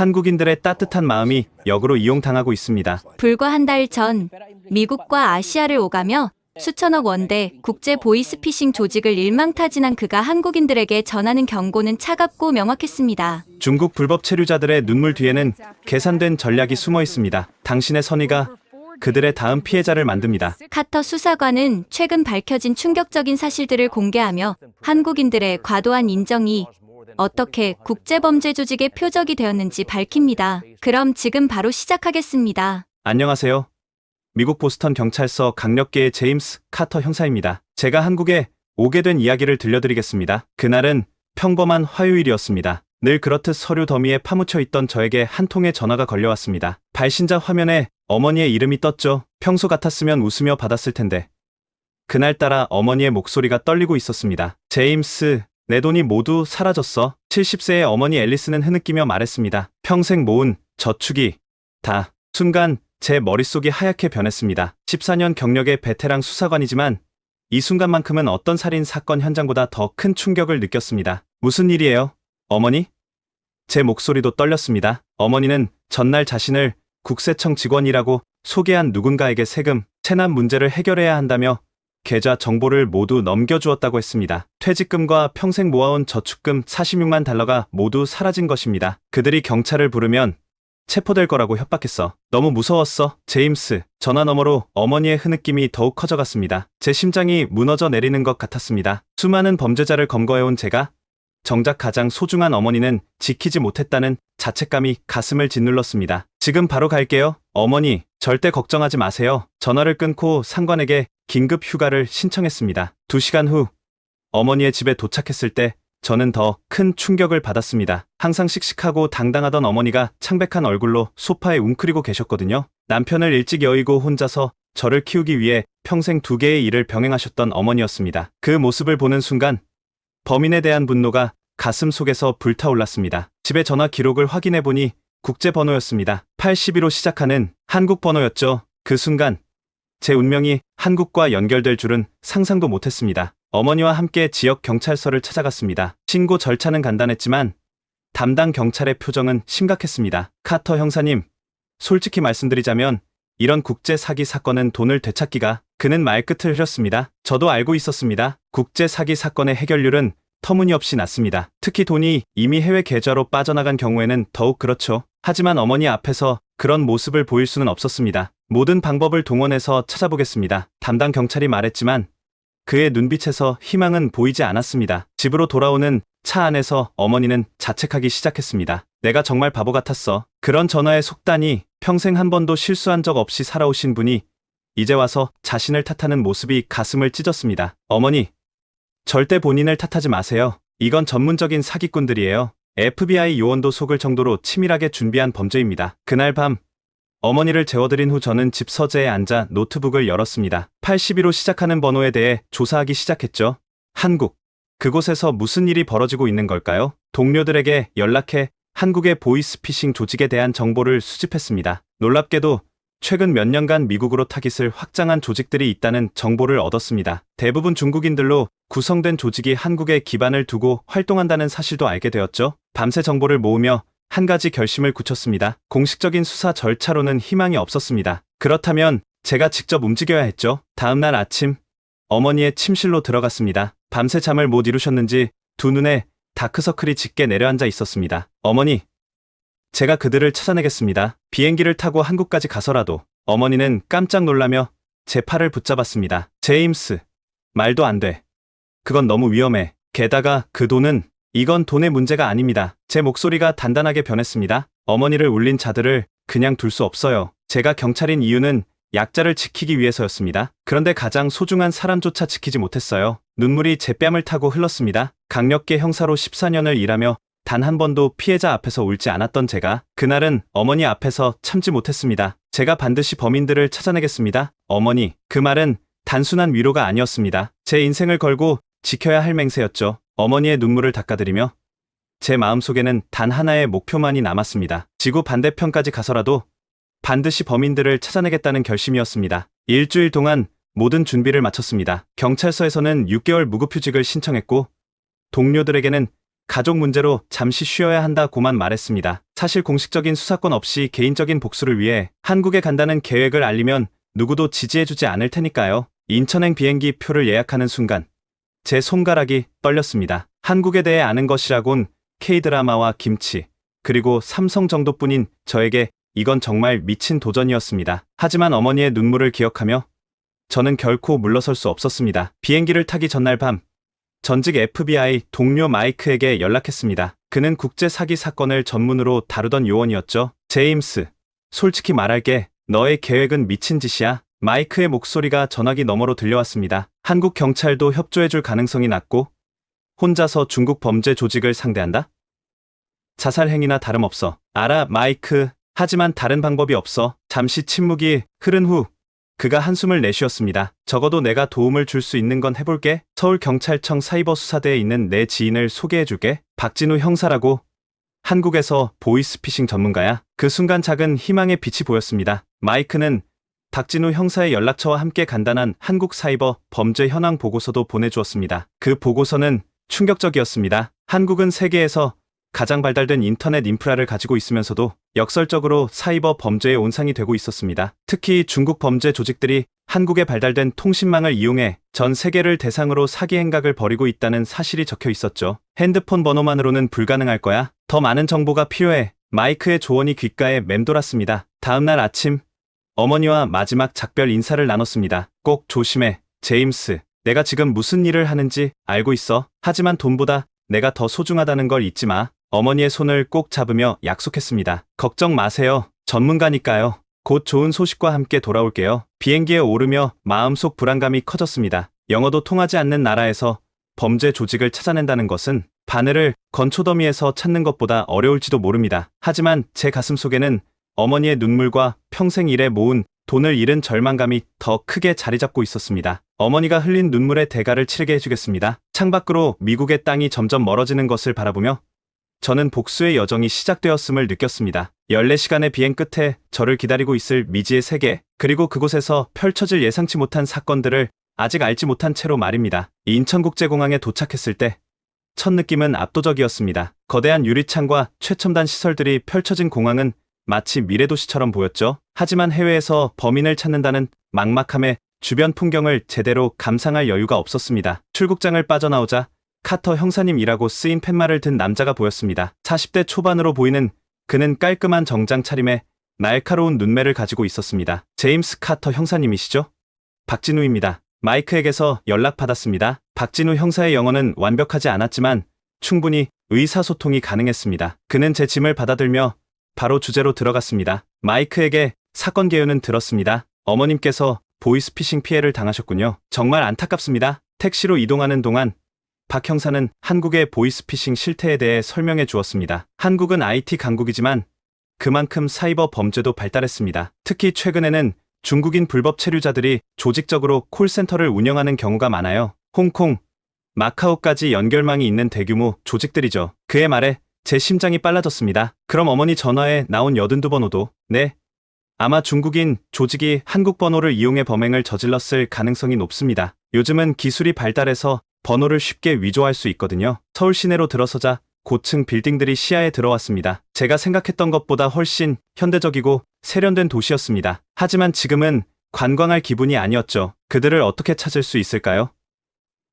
한국인들의 따뜻한 마음이 역으로 이용당하고 있습니다. 불과 한 달 전 미국과 아시아를 오가며 수천억 원대 국제 보이스피싱 조직을 일망타진한 그가 한국인들에게 전하는 경고는 차갑고 명확했습니다. 중국 불법 체류자들의 눈물 뒤에는 계산된 전략이 숨어 있습니다. 당신의 선의가 그들의 다음 피해자를 만듭니다. 카터 수사관은 최근 밝혀진 충격적인 사실들을 공개하며 한국인들의 과도한 인정이 어떻게 국제범죄 조직의 표적이 되었는지 밝힙니다. 그럼 지금 바로 시작하겠습니다. 안녕하세요. 미국 보스턴 경찰서 강력계의 제임스 카터 형사입니다. 제가 한국에 오게 된 이야기를 들려드리겠습니다. 그날은 평범한 화요일이었습니다. 늘 그렇듯 서류 더미에 파묻혀 있던 저에게 한 통의 전화가 걸려왔습니다. 발신자 화면에 어머니의 이름이 떴죠. 평소 같았으면 웃으며 받았을 텐데 그날따라 어머니의 목소리가 떨리고 있었습니다. 제임스, 내 돈이 모두 사라졌어. 70세의 어머니 앨리스는 흐느끼며 말했습니다. 평생 모은 저축이 다. 순간 제 머릿속이 하얗게 변했습니다. 14년 경력의 베테랑 수사관이지만 이 순간만큼은 어떤 살인 사건 현장보다 더 큰 충격을 느꼈습니다. 무슨 일이에요, 어머니? 제 목소리도 떨렸습니다. 어머니는 전날 자신을 국세청 직원이라고 소개한 누군가에게 세금, 체납 문제를 해결해야 한다며 계좌 정보를 모두 넘겨주었다고 했습니다. 퇴직금과 평생 모아온 저축금 46만 달러가 모두 사라진 것입니다. 그들이 경찰을 부르면 체포될 거라고 협박했어. 너무 무서웠어, 제임스. 전화 너머로 어머니의 흐느낌이 더욱 커져갔습니다. 제 심장이 무너져 내리는 것 같았습니다. 수많은 범죄자를 검거해온 제가 정작 가장 소중한 어머니는 지키지 못했다는 자책감이 가슴을 짓눌렀습니다. 지금 바로 갈게요. 어머니, 절대 걱정하지 마세요. 전화를 끊고 상관에게 긴급 휴가를 신청했습니다. 2시간 후 어머니의 집에 도착했을 때 저는 더 큰 충격을 받았습니다. 항상 씩씩하고 당당하던 어머니가 창백한 얼굴로 소파에 웅크리고 계셨거든요. 남편을 일찍 여의고 혼자서 저를 키우기 위해 평생 2개의 일을 병행하셨던 어머니였습니다. 그 모습을 보는 순간 범인에 대한 분노가 가슴 속에서 불타올랐습니다. 집의 전화 기록을 확인해보니 국제 번호였습니다. 82로 시작하는 한국 번호였죠. 그 순간 제 운명이 한국과 연결될 줄은 상상도 못했습니다. 어머니와 함께 지역 경찰서를 찾아갔습니다. 신고 절차는 간단했지만 담당 경찰의 표정은 심각했습니다. 카터 형사님, 솔직히 말씀드리자면 이런 국제 사기 사건은 돈을 되찾기가. 그는 말끝을 흐렸습니다. 저도 알고 있었습니다. 국제 사기 사건의 해결률은 터무니없이 낮습니다. 특히 돈이 이미 해외 계좌로 빠져나간 경우에는 더욱 그렇죠. 하지만 어머니 앞에서 그런 모습을 보일 수는 없었습니다. 모든 방법을 동원해서 찾아보겠습니다. 담당 경찰이 말했지만 그의 눈빛에서 희망은 보이지 않았습니다. 집으로 돌아오는 차 안에서 어머니는 자책하기 시작했습니다. 내가 정말 바보 같았어. 그런 전화의 속단이 평생 한 번도 실수한 적 없이 살아오신 분이 이제 와서 자신을 탓하는 모습이 가슴을 찢었습니다. 어머니, 절대 본인을 탓하지 마세요. 이건 전문적인 사기꾼들이에요. FBI 요원도 속을 정도로 치밀하게 준비한 범죄입니다. 그날 밤 어머니를 재워드린 후 저는 집 서재에 앉아 노트북을 열었습니다. 82로 시작하는 번호에 대해 조사하기 시작했죠. 한국. 그곳에서 무슨 일이 벌어지고 있는 걸까요? 동료들에게 연락해 한국의 보이스피싱 조직에 대한 정보를 수집했습니다. 놀랍게도 최근 몇 년간 미국으로 타깃을 확장한 조직들이 있다는 정보를 얻었습니다. 대부분 중국인들로 구성된 조직이 한국에 기반을 두고 활동한다는 사실도 알게 되었죠. 밤새 정보를 모으며 한 가지 결심을 굳혔습니다. 공식적인 수사 절차로는 희망이 없었습니다. 그렇다면 제가 직접 움직여야 했죠. 다음 날 아침 어머니의 침실로 들어갔습니다. 밤새 잠을 못 이루셨는지 두 눈에 다크서클이 짙게 내려앉아 있었습니다. 어머니, 제가 그들을 찾아내겠습니다. 비행기를 타고 한국까지 가서라도. 어머니는 깜짝 놀라며 제 팔을 붙잡았습니다. 제임스, 말도 안 돼. 그건 너무 위험해. 게다가 그 돈은 이건 돈의 문제가 아닙니다. 제 목소리가 단단하게 변했습니다. 어머니를 울린 자들을 그냥 둘 수 없어요. 제가 경찰인 이유는 약자를 지키기 위해서였습니다. 그런데 가장 소중한 사람조차 지키지 못했어요. 눈물이 제 뺨을 타고 흘렀습니다. 강력계 형사로 14년을 일하며 단 한 번도 피해자 앞에서 울지 않았던 제가 그날은 어머니 앞에서 참지 못했습니다. 제가 반드시 범인들을 찾아내겠습니다. 어머니, 그 말은 단순한 위로가 아니었습니다. 제 인생을 걸고 지켜야 할 맹세였죠. 어머니의 눈물을 닦아드리며 제 마음속에는 단 하나의 목표만이 남았습니다. 지구 반대편까지 가서라도 반드시 범인들을 찾아내겠다는 결심이었습니다. 일주일 동안 모든 준비를 마쳤습니다. 경찰서에서는 6개월 무급휴직을 신청했고 동료들에게는 가족 문제로 잠시 쉬어야 한다고만 말했습니다. 사실 공식적인 수사권 없이 개인적인 복수를 위해 한국에 간다는 계획을 알리면 누구도 지지해주지 않을 테니까요. 인천행 비행기 표를 예약하는 순간 제 손가락이 떨렸습니다. 한국에 대해 아는 것이라곤 K드라마와 김치, 그리고 삼성 정도뿐인 저에게 이건 정말 미친 도전이었습니다. 하지만 어머니의 눈물을 기억하며 저는 결코 물러설 수 없었습니다. 비행기를 타기 전날 밤, 전직 FBI 동료 마이크에게 연락했습니다. 그는 국제 사기 사건을 전문으로 다루던 요원이었죠. 제임스, 솔직히 말할게. 너의 계획은 미친 짓이야. 마이크의 목소리가 전화기 너머로 들려왔습니다. 한국 경찰도 협조해줄 가능성이 낮고 혼자서 중국 범죄 조직을 상대한다? 자살 행위나 다름없어. 알아, 마이크. 하지만 다른 방법이 없어. 잠시 침묵이 흐른 후 그가 한숨을 내쉬었습니다. 적어도 내가 도움을 줄 수 있는 건 해볼게. 서울경찰청 사이버수사대에 있는 내 지인을 소개해줄게. 박진우 형사라고. 한국에서 보이스피싱 전문가야. 그 순간 작은 희망의 빛이 보였습니다. 마이크는 박진우 형사의 연락처와 함께 간단한 한국 사이버 범죄 현황 보고서도 보내주었습니다. 그 보고서는 충격적이었습니다. 한국은 세계에서 가장 발달된 인터넷 인프라를 가지고 있으면서도 역설적으로 사이버 범죄의 온상이 되고 있었습니다. 특히 중국 범죄 조직들이 한국의 발달된 통신망을 이용해 전 세계를 대상으로 사기 행각을 벌이고 있다는 사실이 적혀 있었죠. 핸드폰 번호만으로는 불가능할 거야. 더 많은 정보가 필요해. 마이크의 조언이 귓가에 맴돌았습니다. 다음날 아침, 어머니와 마지막 작별 인사를 나눴습니다. 꼭 조심해, 제임스. 내가 지금 무슨 일을 하는지 알고 있어. 하지만 돈보다 내가 더 소중하다는 걸 잊지 마. 어머니의 손을 꼭 잡으며 약속했습니다. 걱정 마세요. 전문가니까요. 곧 좋은 소식과 함께 돌아올게요. 비행기에 오르며 마음속 불안감이 커졌습니다. 영어도 통하지 않는 나라에서 범죄 조직을 찾아낸다는 것은 바늘을 건초더미에서 찾는 것보다 어려울지도 모릅니다. 하지만 제 가슴속에는 어머니의 눈물과 평생 일에 모은 돈을 잃은 절망감이 더 크게 자리 잡고 있었습니다. 어머니가 흘린 눈물의 대가를 치르게 해주겠습니다. 창밖으로 미국의 땅이 점점 멀어지는 것을 바라보며 저는 복수의 여정이 시작되었음을 느꼈습니다. 14시간의 비행 끝에 저를 기다리고 있을 미지의 세계, 그리고 그곳에서 펼쳐질 예상치 못한 사건들을 아직 알지 못한 채로 말입니다. 인천국제공항에 도착했을 때 첫 느낌은 압도적이었습니다. 거대한 유리창과 최첨단 시설들이 펼쳐진 공항은 마치 미래도시처럼 보였죠. 하지만 해외에서 범인을 찾는다는 막막함에 주변 풍경을 제대로 감상할 여유가 없었습니다. 출국장을 빠져나오자 카터 형사님이라고 쓰인 팻말을 든 남자가 보였습니다. 40대 초반으로 보이는 그는 깔끔한 정장 차림에 날카로운 눈매를 가지고 있었습니다. 제임스 카터 형사님이시죠? 박진우입니다. 마이크에게서 연락받았습니다. 박진우 형사의 영어는 완벽하지 않았지만 충분히 의사소통이 가능했습니다. 그는 제 짐을 받아들며 바로 주제로 들어갔습니다. 마이크에게 사건 개요는 들었습니다. 어머님께서 보이스피싱 피해를 당하셨군요. 정말 안타깝습니다. 택시로 이동하는 동안 박 형사는 한국의 보이스피싱 실태에 대해 설명해 주었습니다. 한국은 IT 강국이지만 그만큼 사이버 범죄도 발달했습니다. 특히 최근에는 중국인 불법 체류자들이 조직적으로 콜센터를 운영하는 경우가 많아요. 홍콩, 마카오까지 연결망이 있는 대규모 조직들이죠. 그의 말에 제 심장이 빨라졌습니다. 그럼 어머니 전화에 나온 82번호도 네. 아마 중국인 조직이 한국 번호를 이용해 범행을 저질렀을 가능성이 높습니다. 요즘은 기술이 발달해서 번호를 쉽게 위조할 수 있거든요. 서울 시내로 들어서자 고층 빌딩들이 시야에 들어왔습니다. 제가 생각했던 것보다 훨씬 현대적이고 세련된 도시였습니다. 하지만 지금은 관광할 기분이 아니었죠. 그들을 어떻게 찾을 수 있을까요?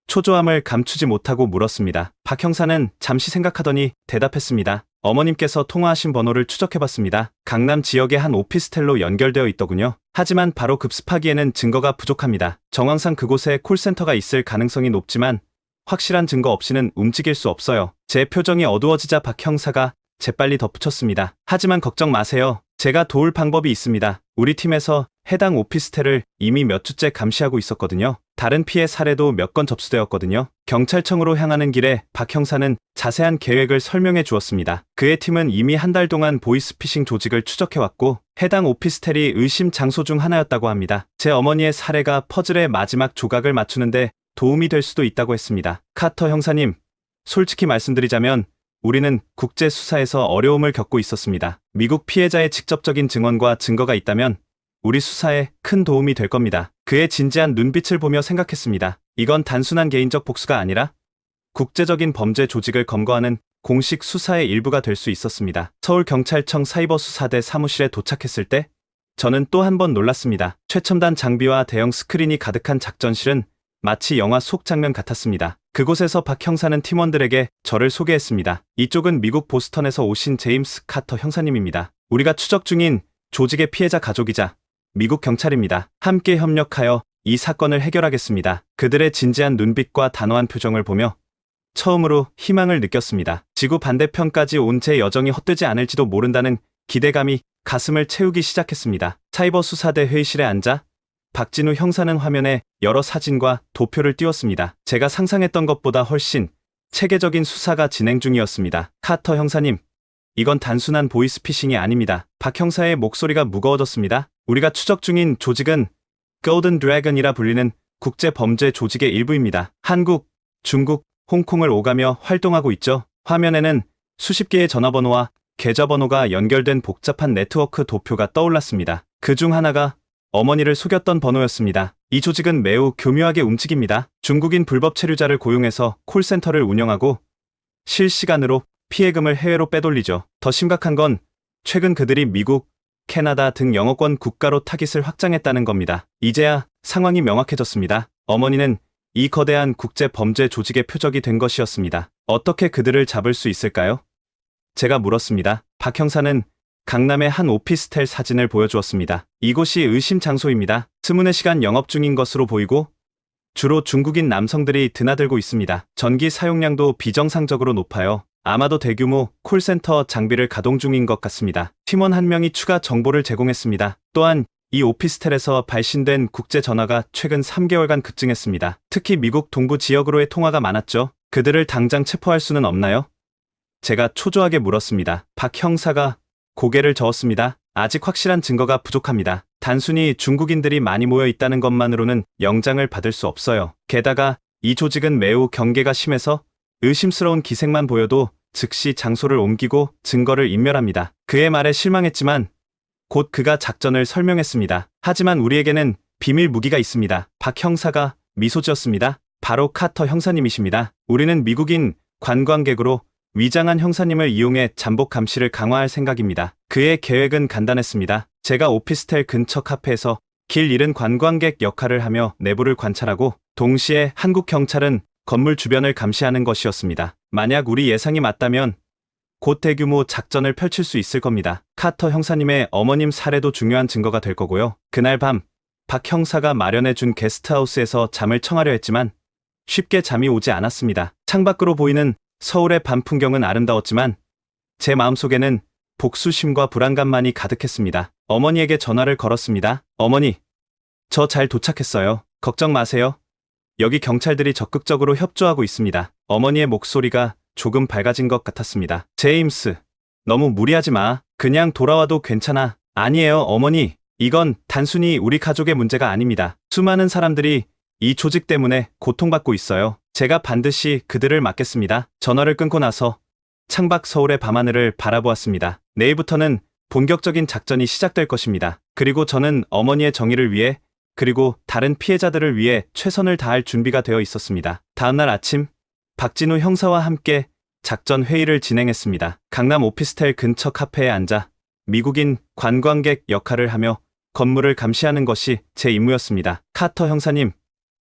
초조함을 감추지 못하고 물었습니다. 박 형사는 잠시 생각하더니 대답했습니다. 어머님께서 통화하신 번호를 추적해봤습니다. 강남 지역의 한 오피스텔로 연결되어 있더군요. 하지만 바로 급습하기에는 증거가 부족합니다. 정황상 그곳에 콜센터가 있을 가능성이 높지만 확실한 증거 없이는 움직일 수 없어요. 제 표정이 어두워지자 박 형사가 재빨리 덧붙였습니다. 하지만 걱정 마세요. 제가 도울 방법이 있습니다. 우리 팀에서 해당 오피스텔을 이미 몇 주째 감시하고 있었거든요. 다른 피해 사례도 몇 건 접수되었거든요. 경찰청으로 향하는 길에 박 형사는 자세한 계획을 설명해 주었습니다. 그의 팀은 이미 한 달 동안 보이스피싱 조직을 추적해왔고 해당 오피스텔이 의심 장소 중 하나였다고 합니다. 제 어머니의 사례가 퍼즐의 마지막 조각을 맞추는데 도움이 될 수도 있다고 했습니다. 카터 형사님, 솔직히 말씀드리자면 우리는 국제 수사에서 어려움을 겪고 있었습니다. 미국 피해자의 직접적인 증언과 증거가 있다면 우리 수사에 큰 도움이 될 겁니다. 그의 진지한 눈빛을 보며 생각했습니다. 이건 단순한 개인적 복수가 아니라 국제적인 범죄 조직을 검거하는 공식 수사의 일부가 될 수 있었습니다. 서울경찰청 사이버수사대 사무실에 도착했을 때 저는 또 한 번 놀랐습니다. 최첨단 장비와 대형 스크린이 가득한 작전실은 마치 영화 속 장면 같았습니다. 그곳에서 박 형사는 팀원들에게 저를 소개했습니다. 이쪽은 미국 보스턴에서 오신 제임스 카터 형사님입니다. 우리가 추적 중인 조직의 피해자 가족이자 미국 경찰입니다. 함께 협력하여 이 사건을 해결하겠습니다. 그들의 진지한 눈빛과 단호한 표정을 보며 처음으로 희망을 느꼈습니다. 지구 반대편까지 온 제 여정이 헛되지 않을지도 모른다는 기대감이 가슴을 채우기 시작했습니다. 사이버 수사대 회의실에 앉아 박진우 형사는 화면에 여러 사진과 도표를 띄웠습니다. 제가 상상했던 것보다 훨씬 체계적인 수사가 진행 중이었습니다. 카터 형사님, 이건 단순한 보이스피싱이 아닙니다. 박 형사의 목소리가 무거워졌습니다. 우리가 추적 중인 조직은 골든 드래곤이라 불리는 국제 범죄 조직의 일부입니다. 한국, 중국, 홍콩을 오가며 활동하고 있죠. 화면에는 수십 개의 전화번호와 계좌번호가 연결된 복잡한 네트워크 도표가 떠올랐습니다. 그중 하나가 어머니를 속였던 번호였습니다. 이 조직은 매우 교묘하게 움직입니다. 중국인 불법 체류자를 고용해서 콜센터를 운영하고 실시간으로 피해금을 해외로 빼돌리죠. 더 심각한 건 최근 그들이 미국, 캐나다 등 영어권 국가로 타깃을 확장했다는 겁니다. 이제야 상황이 명확해졌습니다. 어머니는 이 거대한 국제 범죄 조직의 표적이 된 것이었습니다. 어떻게 그들을 잡을 수 있을까요? 제가 물었습니다. 박 형사는 강남의 한 오피스텔 사진을 보여주었습니다. 이곳이 의심 장소입니다. 24시간 영업 중인 것으로 보이고 주로 중국인 남성들이 드나들고 있습니다. 전기 사용량도 비정상적으로 높아요. 아마도 대규모 콜센터 장비를 가동 중인 것 같습니다. 팀원 한 명이 추가 정보를 제공했습니다. 또한 이 오피스텔에서 발신된 국제 전화가 최근 3개월간 급증했습니다. 특히 미국 동부 지역으로의 통화가 많았죠. 그들을 당장 체포할 수는 없나요? 제가 초조하게 물었습니다. 박 형사가 고개를 저었습니다. 아직 확실한 증거가 부족합니다. 단순히 중국인들이 많이 모여 있다는 것만으로는 영장을 받을 수 없어요. 게다가 이 조직은 매우 경계가 심해서 의심스러운 기색만 보여도 즉시 장소를 옮기고 증거를 인멸합니다. 그의 말에 실망했지만 곧 그가 작전을 설명했습니다. 하지만 우리에게는 비밀 무기가 있습니다. 박 형사가 미소 지었습니다. 바로 카터 형사님이십니다. 우리는 미국인 관광객으로 위장한 형사님을 이용해 잠복 감시를 강화할 생각입니다. 그의 계획은 간단했습니다. 제가 오피스텔 근처 카페에서 길 잃은 관광객 역할을 하며 내부를 관찰하고 동시에 한국 경찰은 건물 주변을 감시하는 것이었습니다. 만약 우리 예상이 맞다면 곧 대규모 작전을 펼칠 수 있을 겁니다. 카터 형사님의 어머님 사례도 중요한 증거가 될 거고요. 그날 밤 박 형사가 마련해준 게스트하우스에서 잠을 청하려 했지만 쉽게 잠이 오지 않았습니다. 창밖으로 보이는 서울의 밤 풍경은 아름다웠지만 제 마음속에는 복수심과 불안감만이 가득했습니다. 어머니에게 전화를 걸었습니다. 어머니, 저 잘 도착했어요. 걱정 마세요. 여기 경찰들이 적극적으로 협조하고 있습니다. 어머니의 목소리가 조금 밝아진 것 같았습니다. 제임스, 너무 무리하지 마. 그냥 돌아와도 괜찮아. 아니에요, 어머니. 이건 단순히 우리 가족의 문제가 아닙니다. 수많은 사람들이 이 조직 때문에 고통받고 있어요. 제가 반드시 그들을 막겠습니다. 전화를 끊고 나서 창밖 서울의 밤하늘을 바라보았습니다. 내일부터는 본격적인 작전이 시작될 것입니다. 그리고 저는 어머니의 정의를 위해 그리고 다른 피해자들을 위해 최선을 다할 준비가 되어 있었습니다. 다음날 아침 박진우 형사와 함께 작전 회의를 진행했습니다. 강남 오피스텔 근처 카페에 앉아 미국인 관광객 역할을 하며 건물을 감시하는 것이 제 임무였습니다. 카터 형사님,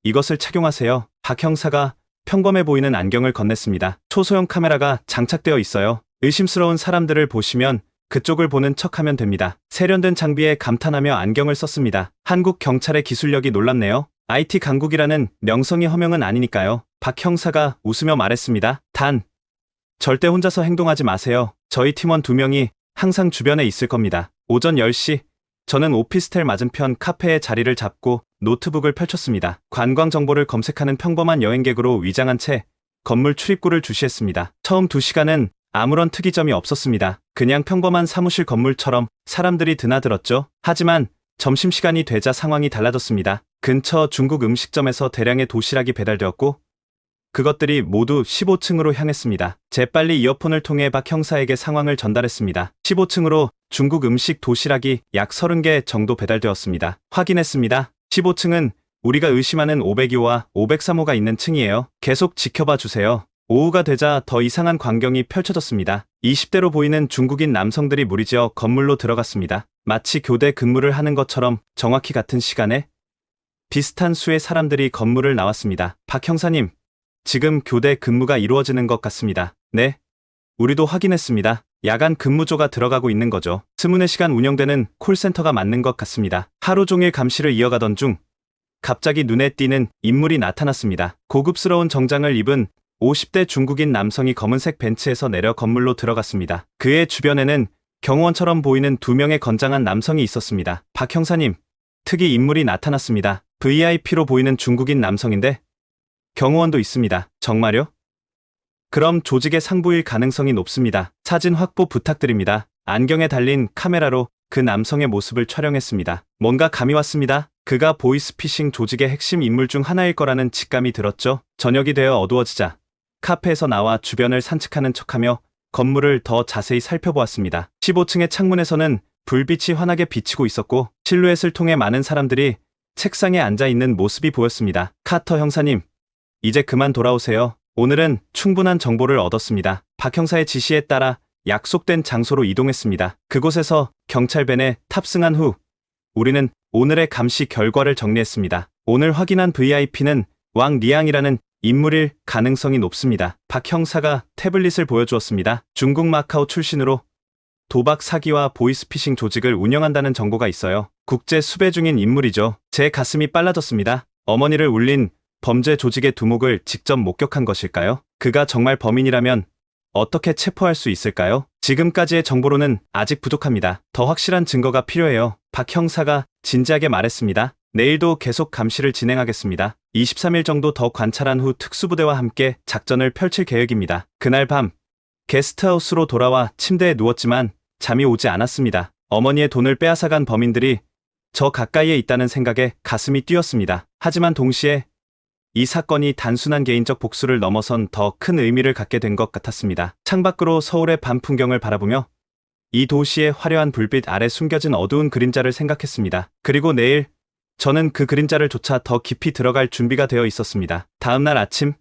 이것을 착용하세요. 박 형사가 평범해 보이는 안경을 건넸습니다. 초소형 카메라가 장착되어 있어요. 의심스러운 사람들을 보시면 그쪽을 보는 척하면 됩니다. 세련된 장비에 감탄하며 안경을 썼습니다. 한국 경찰의 기술력이 놀랍네요. IT 강국이라는 명성이 허명은 아니니까요. 박 형사가 웃으며 말했습니다. 단, 절대 혼자서 행동하지 마세요. 저희 팀원 2명이 항상 주변에 있을 겁니다. 오전 10시, 저는 오피스텔 맞은편 카페에 자리를 잡고 노트북을 펼쳤습니다. 관광 정보를 검색하는 평범한 여행객으로 위장한 채 건물 출입구를 주시했습니다. 처음 2시간은 아무런 특이점이 없었습니다. 그냥 평범한 사무실 건물처럼 사람들이 드나들었죠. 하지만 점심시간이 되자 상황이 달라졌습니다. 근처 중국 음식점에서 대량의 도시락이 배달되었고 그것들이 모두 15층으로 향했습니다. 재빨리 이어폰을 통해 박 형사에게 상황을 전달했습니다. 15층으로 중국 음식 도시락이 약 30개 정도 배달되었습니다. 확인했습니다. 15층은 우리가 의심하는 502호와 503호가 있는 층이에요. 계속 지켜봐 주세요. 오후가 되자 더 이상한 광경이 펼쳐졌습니다. 20대로 보이는 중국인 남성들이 무리지어 건물로 들어갔습니다. 마치 교대 근무를 하는 것처럼 정확히 같은 시간에 비슷한 수의 사람들이 건물을 나왔습니다. 박 형사님, 지금 교대 근무가 이루어지는 것 같습니다. 네, 우리도 확인했습니다. 야간 근무조가 들어가고 있는 거죠. 24시간 운영되는 콜센터가 맞는 것 같습니다. 하루 종일 감시를 이어가던 중 갑자기 눈에 띄는 인물이 나타났습니다. 고급스러운 정장을 입은 50대 중국인 남성이 검은색 벤츠에서 내려 건물로 들어갔습니다. 그의 주변에는 경호원처럼 보이는 2명의 건장한 남성이 있었습니다. 박 형사님, 특이 인물이 나타났습니다. VIP로 보이는 중국인 남성인데 경호원도 있습니다. 정말요? 그럼 조직의 상부일 가능성이 높습니다. 사진 확보 부탁드립니다. 안경에 달린 카메라로 그 남성의 모습을 촬영했습니다. 뭔가 감이 왔습니다. 그가 보이스피싱 조직의 핵심 인물 중 하나일 거라는 직감이 들었죠. 저녁이 되어 어두워지자 카페에서 나와 주변을 산책하는 척하며 건물을 더 자세히 살펴보았습니다. 15층의 창문에서는 불빛이 환하게 비치고 있었고 실루엣을 통해 많은 사람들이 책상에 앉아 있는 모습이 보였습니다. 카터 형사님, 이제 그만 돌아오세요. 오늘은 충분한 정보를 얻었습니다. 박 형사의 지시에 따라 약속된 장소로 이동했습니다. 그곳에서 경찰밴에 탑승한 후 우리는 오늘의 감시 결과를 정리했습니다. 오늘 확인한 VIP는 왕 리앙이라는 인물일 가능성이 높습니다. 박 형사가 태블릿을 보여주었습니다. 중국 마카오 출신으로 도박 사기와 보이스피싱 조직을 운영한다는 정보가 있어요. 국제 수배 중인 인물이죠. 제 가슴이 빨라졌습니다. 어머니를 울린 범죄 조직의 두목을 직접 목격한 것일까요? 그가 정말 범인이라면 어떻게 체포할 수 있을까요? 지금까지의 정보로는 아직 부족합니다. 더 확실한 증거가 필요해요. 박 형사가 진지하게 말했습니다. 내일도 계속 감시를 진행하겠습니다. 23일 정도 더 관찰한 후 특수부대와 함께 작전을 펼칠 계획입니다. 그날 밤 게스트하우스로 돌아와 침대에 누웠지만 잠이 오지 않았습니다. 어머니의 돈을 빼앗아간 범인들이 저 가까이에 있다는 생각에 가슴이 뛰었습니다. 하지만 동시에 이 사건이 단순한 개인적 복수를 넘어선 더 큰 의미를 갖게 된 것 같았습니다. 창밖으로 서울의 밤 풍경을 바라보며 이 도시의 화려한 불빛 아래 숨겨진 어두운 그림자를 생각했습니다. 그리고 내일 저는 그 그림자를 쫓아 더 깊이 들어갈 준비가 되어 있었습니다. 다음 날 아침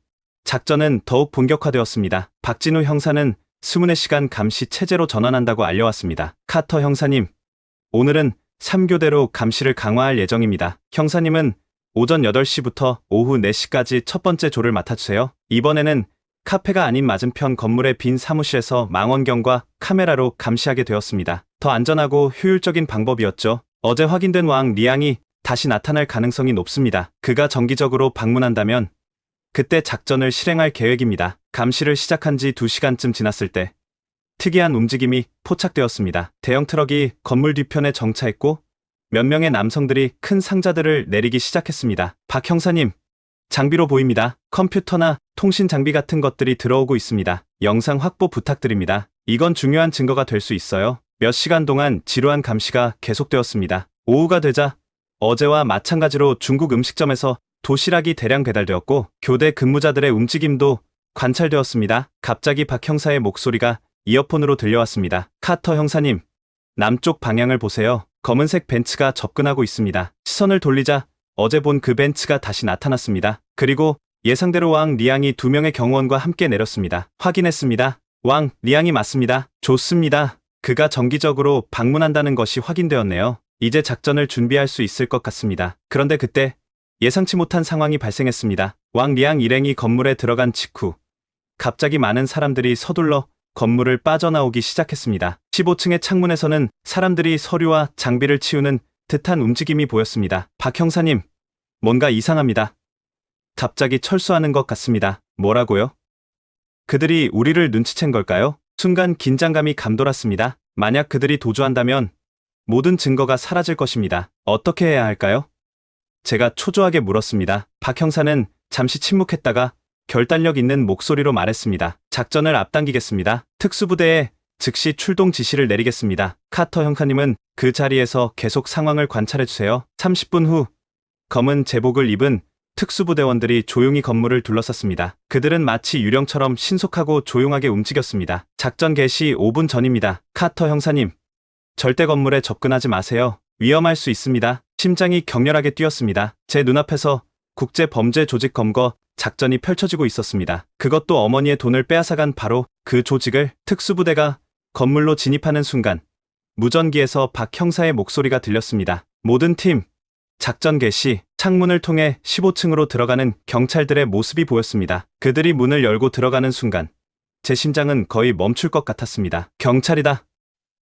작전은 더욱 본격화되었습니다. 박진우 형사는 24시간 감시 체제로 전환한다고 알려왔습니다. 카터 형사님, 오늘은 3교대로 감시를 강화할 예정입니다. 형사님은 오전 8시부터 오후 4시까지 첫 번째 조를 맡아주세요. 이번에는 카페가 아닌 맞은편 건물의 빈 사무실에서 망원경과 카메라로 감시하게 되었습니다. 더 안전하고 효율적인 방법이었죠. 어제 확인된 왕 리앙이 다시 나타날 가능성이 높습니다. 그가 정기적으로 방문한다면 그때 작전을 실행할 계획입니다. 감시를 시작한 지 2시간쯤 지났을 때 특이한 움직임이 포착되었습니다. 대형 트럭이 건물 뒤편에 정차했고 몇 명의 남성들이 큰 상자들을 내리기 시작했습니다. 박 형사님, 장비로 보입니다. 컴퓨터나 통신 장비 같은 것들이 들어오고 있습니다. 영상 확보 부탁드립니다. 이건 중요한 증거가 될 수 있어요. 몇 시간 동안 지루한 감시가 계속되었습니다. 오후가 되자 어제와 마찬가지로 중국 음식점에서 도시락이 대량 배달되었고 교대 근무자들의 움직임도 관찰되었습니다. 갑자기 박 형사의 목소리가 이어폰으로 들려왔습니다. 카터 형사님, 남쪽 방향을 보세요. 검은색 벤츠가 접근하고 있습니다. 시선을 돌리자 어제 본 그 벤츠가 다시 나타났습니다. 그리고 예상대로 왕 리앙이 2명의 경호원과 함께 내렸습니다. 확인했습니다. 왕 리앙이 맞습니다. 좋습니다. 그가 정기적으로 방문한다는 것이 확인되었네요. 이제 작전을 준비할 수 있을 것 같습니다. 그런데 그때 예상치 못한 상황이 발생했습니다. 왕 리앙 일행이 건물에 들어간 직후 갑자기 많은 사람들이 서둘러 건물을 빠져나오기 시작했습니다. 15층의 창문에서는 사람들이 서류와 장비를 치우는 듯한 움직임이 보였습니다. 박 형사님, 뭔가 이상합니다. 갑자기 철수하는 것 같습니다. 뭐라고요? 그들이 우리를 눈치챈 걸까요? 순간 긴장감이 감돌았습니다. 만약 그들이 도주한다면 모든 증거가 사라질 것입니다. 어떻게 해야 할까요? 제가 초조하게 물었습니다. 박 형사는 잠시 침묵했다가 결단력 있는 목소리로 말했습니다. 작전을 앞당기겠습니다. 특수부대에 즉시 출동 지시를 내리겠습니다. 카터 형사님은 그 자리에서 계속 상황을 관찰해주세요. 30분 후 검은 제복을 입은 특수부대원들이 조용히 건물을 둘러쌌습니다. 그들은 마치 유령처럼 신속하고 조용하게 움직였습니다. 작전 개시 5분 전입니다. 카터 형사님, 절대 건물에 접근하지 마세요. 위험할 수 있습니다. 심장이 격렬하게 뛰었습니다. 제 눈앞에서 국제 범죄 조직 검거 작전이 펼쳐지고 있었습니다. 그것도 어머니의 돈을 빼앗아간 바로 그 조직을 특수부대가 건물로 진입하는 순간 무전기에서 박 형사의 목소리가 들렸습니다. 모든 팀, 작전 개시. 창문을 통해 15층으로 들어가는 경찰들의 모습이 보였습니다. 그들이 문을 열고 들어가는 순간 제 심장은 거의 멈출 것 같았습니다. 경찰이다.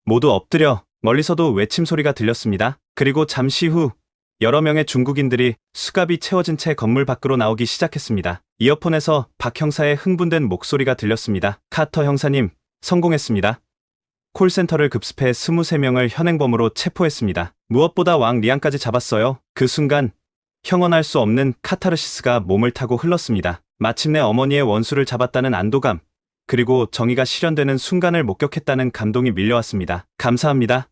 모두 엎드려. 멀리서도 외침 소리가 들렸습니다. 그리고 잠시 후 여러 명의 중국인들이 수갑이 채워진 채 건물 밖으로 나오기 시작했습니다. 이어폰에서 박 형사의 흥분된 목소리가 들렸습니다. 카터 형사님, 성공했습니다. 콜센터를 급습해 23명을 현행범으로 체포했습니다. 무엇보다 왕 리안까지 잡았어요. 그 순간 형언할 수 없는 카타르시스가 몸을 타고 흘렀습니다. 마침내 어머니의 원수를 잡았다는 안도감, 그리고 정의가 실현되는 순간을 목격했다는 감동이 밀려왔습니다. 감사합니다.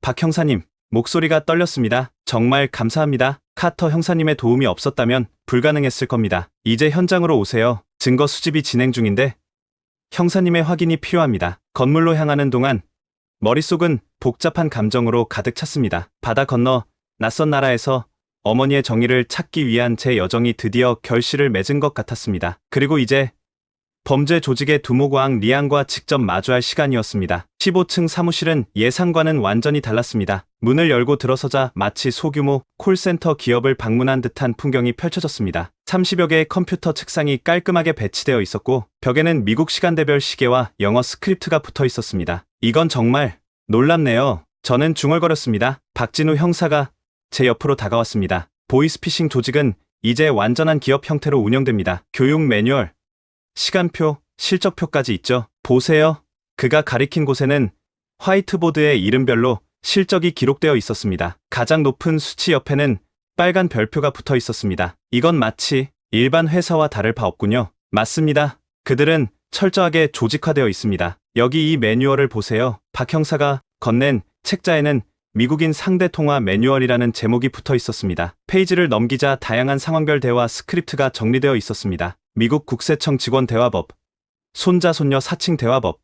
박 형사님, 목소리가 떨렸습니다. 정말 감사합니다. 카터 형사님의 도움이 없었다면 불가능했을 겁니다. 이제 현장으로 오세요. 증거 수집이 진행 중인데 형사님의 확인이 필요합니다. 건물로 향하는 동안 머릿속은 복잡한 감정으로 가득 찼습니다. 바다 건너 낯선 나라에서 어머니의 정의를 찾기 위한 제 여정이 드디어 결실을 맺은 것 같았습니다. 그리고 이제 범죄 조직의 두목왕 리안과 직접 마주할 시간이었습니다. 15층 사무실은 예상과는 완전히 달랐습니다. 문을 열고 들어서자 마치 소규모 콜센터 기업을 방문한 듯한 풍경이 펼쳐졌습니다. 30여 개의 컴퓨터 책상이 깔끔하게 배치되어 있었고 벽에는 미국 시간대별 시계와 영어 스크립트가 붙어 있었습니다. 이건 정말 놀랍네요. 저는 중얼거렸습니다. 박진우 형사가 제 옆으로 다가왔습니다. 보이스피싱 조직은 이제 완전한 기업 형태로 운영됩니다. 교육 매뉴얼, 시간표, 실적표까지 있죠. 보세요. 그가 가리킨 곳에는 화이트보드에 이름별로 실적이 기록되어 있었습니다. 가장 높은 수치 옆에는 빨간 별표가 붙어 있었습니다. 이건 마치 일반 회사와 다를 바 없군요. 맞습니다. 그들은 철저하게 조직화되어 있습니다. 여기 이 매뉴얼을 보세요. 박 형사가 건넨 책자에는 미국인 상대 통화 매뉴얼이라는 제목이 붙어 있었습니다. 페이지를 넘기자 다양한 상황별 대화 스크립트가 정리되어 있었습니다. 미국 국세청 직원 대화법, 손자 손녀 사칭 대화법,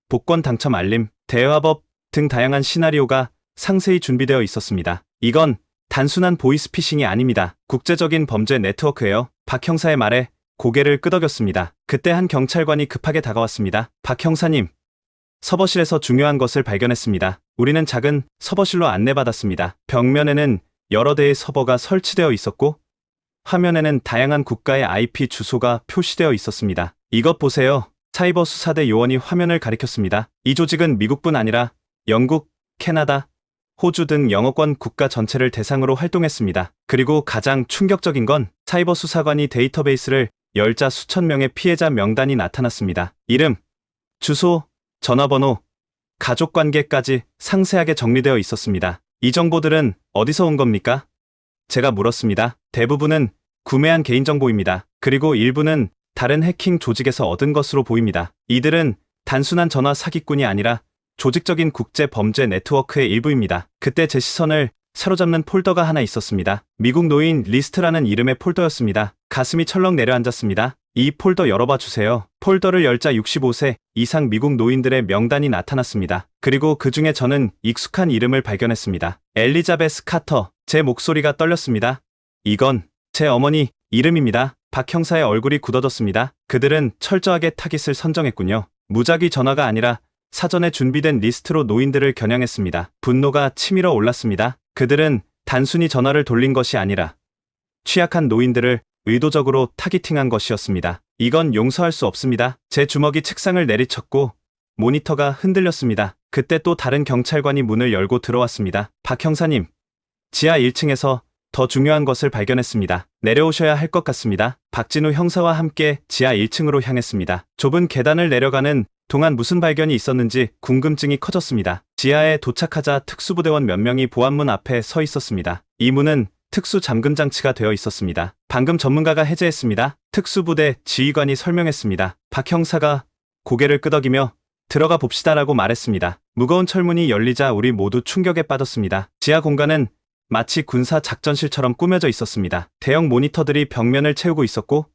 복권 당첨 알림, 대화법 등 다양한 시나리오가 상세히 준비되어 있었습니다. 이건 단순한 보이스피싱이 아닙니다. 국제적인 범죄 네트워크예요. 박 형사의 말에 고개를 끄덕였습니다. 그때 한 경찰관이 급하게 다가왔습니다. 박 형사님, 서버실에서 중요한 것을 발견했습니다. 우리는 작은 서버실로 안내받았습니다. 벽면에는 여러 대의 서버가 설치되어 있었고 화면에는 다양한 국가의 IP 주소가 표시되어 있었습니다. 이것 보세요. 사이버 수사대 요원이 화면을 가리켰습니다. 이 조직은 미국뿐 아니라 영국, 캐나다, 호주 등 영어권 국가 전체를 대상으로 활동했습니다. 그리고 가장 충격적인 건 사이버 수사관이 데이터베이스를 열자 수천 명의 피해자 명단이 나타났습니다. 이름, 주소, 전화번호, 가족관계까지 상세하게 정리되어 있었습니다. 이 정보들은 어디서 온 겁니까? 제가 물었습니다. 대부분은 구매한 개인정보입니다. 그리고 일부는 다른 해킹 조직에서 얻은 것으로 보입니다. 이들은 단순한 전화 사기꾼이 아니라 조직적인 국제 범죄 네트워크의 일부입니다. 그때 제 시선을 사로잡는 폴더가 하나 있었습니다. 미국 노인 리스트라는 이름의 폴더였습니다. 가슴이 철렁 내려앉았습니다. 이 폴더 열어봐 주세요. 폴더를 열자 65세 이상 미국 노인들의 명단이 나타났습니다. 그리고 그 중에 저는 익숙한 이름을 발견했습니다. 엘리자베스 카터. 제 목소리가 떨렸습니다. 이건 제 어머니 이름입니다. 박 형사의 얼굴이 굳어졌습니다. 그들은 철저하게 타깃을 선정했군요. 무작위 전화가 아니라 사전에 준비된 리스트로 노인들을 겨냥했습니다. 분노가 치밀어 올랐습니다. 그들은 단순히 전화를 돌린 것이 아니라 취약한 노인들을 의도적으로 타깃팅한 것이었습니다. 이건 용서할 수 없습니다. 제 주먹이 책상을 내리쳤고 모니터가 흔들렸습니다. 그때 또 다른 경찰관이 문을 열고 들어왔습니다. 박 형사님, 지하 1층에서 더 중요한 것을 발견했습니다. 내려오셔야 할 것 같습니다. 박진우 형사와 함께 지하 1층으로 향했습니다. 좁은 계단을 내려가는 동안 무슨 발견이 있었는지 궁금증이 커졌습니다. 지하에 도착하자 특수부대원 몇 명이 보안문 앞에 서 있었습니다. 이 문은 특수 잠금 장치가 되어 있었습니다. 방금 전문가가 해제했습니다. 특수부대 지휘관이 설명했습니다. 박 형사가 고개를 끄덕이며 들어가 봅시다라고 말했습니다. 무거운 철문이 열리자 우리 모두 충격에 빠졌습니다. 지하 공간은 마치 군사 작전실처럼 꾸며져 있었습니다. 대형 모니터들이 벽면을 채우고 있었고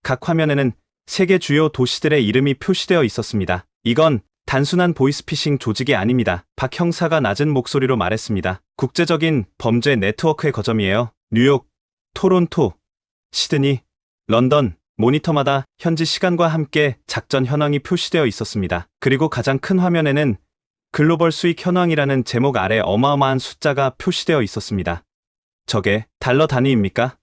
각 화면에는 세계 주요 도시들의 이름이 표시되어 있었습니다. 이건 단순한 보이스피싱 조직이 아닙니다. 박 형사가 낮은 목소리로 말했습니다. 국제적인 범죄 네트워크의 거점이에요. 뉴욕, 토론토, 시드니, 런던, 모니터마다 현지 시간과 함께 작전 현황이 표시되어 있었습니다. 그리고 가장 큰 화면에는 글로벌 수익 현황이라는 제목 아래 어마어마한 숫자가 표시되어 있었습니다. 저게 달러 단위입니까?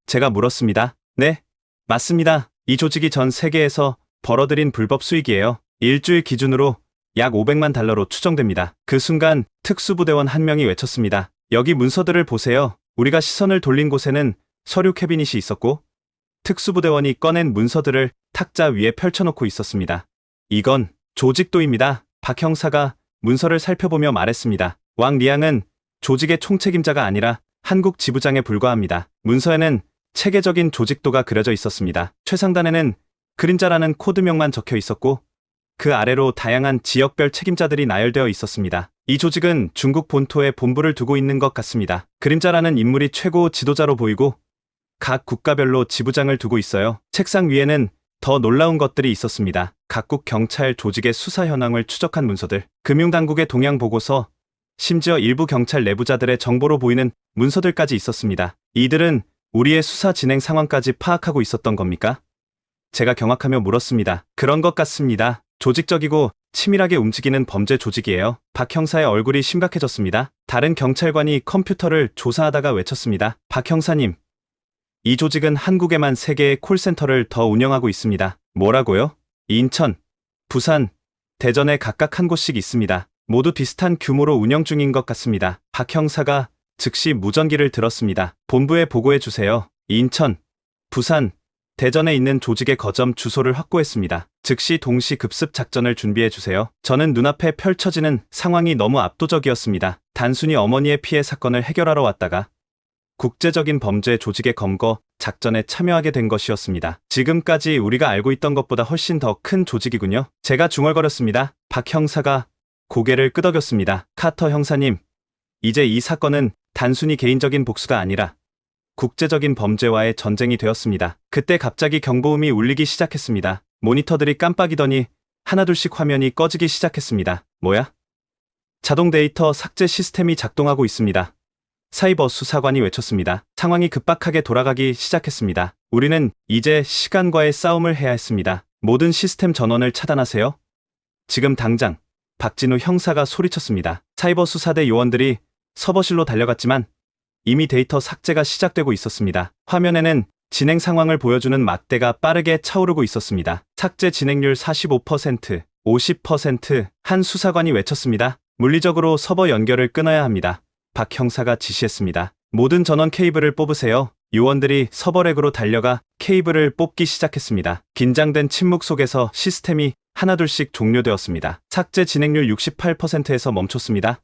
제가 물었습니다. 네, 맞습니다. 이 조직이 전 세계에서 벌어들인 불법 수익이에요. 일주일 기준으로 약 500만 달러로 추정됩니다. 그 순간 특수부대원 한 명이 외쳤습니다. 여기 문서들을 보세요. 우리가 시선을 돌린 곳에는 서류 캐비닛이 있었고 특수부대원이 꺼낸 문서들을 탁자 위에 펼쳐놓고 있었습니다. 이건 조직도입니다. 박 형사가 문서를 살펴보며 말했습니다. 왕 리앙은 조직의 총책임자가 아니라 한국 지부장에 불과합니다. 문서에는 체계적인 조직도가 그려져 있었습니다. 최상단에는 그림자라는 코드명만 적혀 있었고 그 아래로 다양한 지역별 책임자들이 나열되어 있었습니다. 이 조직은 중국 본토에 본부를 두고 있는 것 같습니다. 그림자라는 인물이 최고 지도자로 보이고 각 국가별로 지부장을 두고 있어요. 책상 위에는 더 놀라운 것들이 있었습니다. 각국 경찰 조직의 수사 현황을 추적한 문서들, 금융당국의 동향 보고서, 심지어 일부 경찰 내부자들의 정보로 보이는 문서들까지 있었습니다. 이들은 우리의 수사 진행 상황까지 파악하고 있었던 겁니까? 제가 경악하며 물었습니다. 그런 것 같습니다. 조직적이고 치밀하게 움직이는 범죄 조직이에요. 박 형사의 얼굴이 심각해졌습니다. 다른 경찰관이 컴퓨터를 조사하다가 외쳤습니다. 박 형사님, 이 조직은 한국에만 3개의 콜센터를 더 운영하고 있습니다. 뭐라고요? 인천, 부산, 대전에 각각 한 곳씩 있습니다. 모두 비슷한 규모로 운영 중인 것 같습니다. 박 형사가 즉시 무전기를 들었습니다. 본부에 보고해 주세요. 인천, 부산, 대전에 있는 조직의 거점 주소를 확보했습니다. 즉시 동시 급습 작전을 준비해 주세요. 저는 눈앞에 펼쳐지는 상황이 너무 압도적이었습니다. 단순히 어머니의 피해 사건을 해결하러 왔다가 국제적인 범죄 조직의 검거 작전에 참여하게 된 것이었습니다. 지금까지 우리가 알고 있던 것보다 훨씬 더 큰 조직이군요. 제가 중얼거렸습니다. 박 형사가 고개를 끄덕였습니다. 카터 형사님, 이제 이 사건은 단순히 개인적인 복수가 아니라 국제적인 범죄와의 전쟁이 되었습니다. 그때 갑자기 경보음이 울리기 시작했습니다. 모니터들이 깜빡이더니 하나둘씩 화면이 꺼지기 시작했습니다. 뭐야? 자동 데이터 삭제 시스템이 작동하고 있습니다. 사이버 수사관이 외쳤습니다. 상황이 급박하게 돌아가기 시작했습니다. 우리는 이제 시간과의 싸움을 해야 했습니다. 모든 시스템 전원을 차단하세요. 지금 당장. 박진우 형사가 소리쳤습니다. 사이버 수사대 요원들이 서버실로 달려갔지만 이미 데이터 삭제가 시작되고 있었습니다. 화면에는 진행 상황을 보여주는 막대가 빠르게 차오르고 있었습니다. 삭제 진행률 45%, 50%, 한 수사관이 외쳤습니다. 물리적으로 서버 연결을 끊어야 합니다. 박 형사가 지시했습니다. 모든 전원 케이블을 뽑으세요. 요원들이 서버렉으로 달려가 케이블을 뽑기 시작했습니다. 긴장된 침묵 속에서 시스템이 하나둘씩 종료되었습니다. 삭제 진행률 68%에서 멈췄습니다.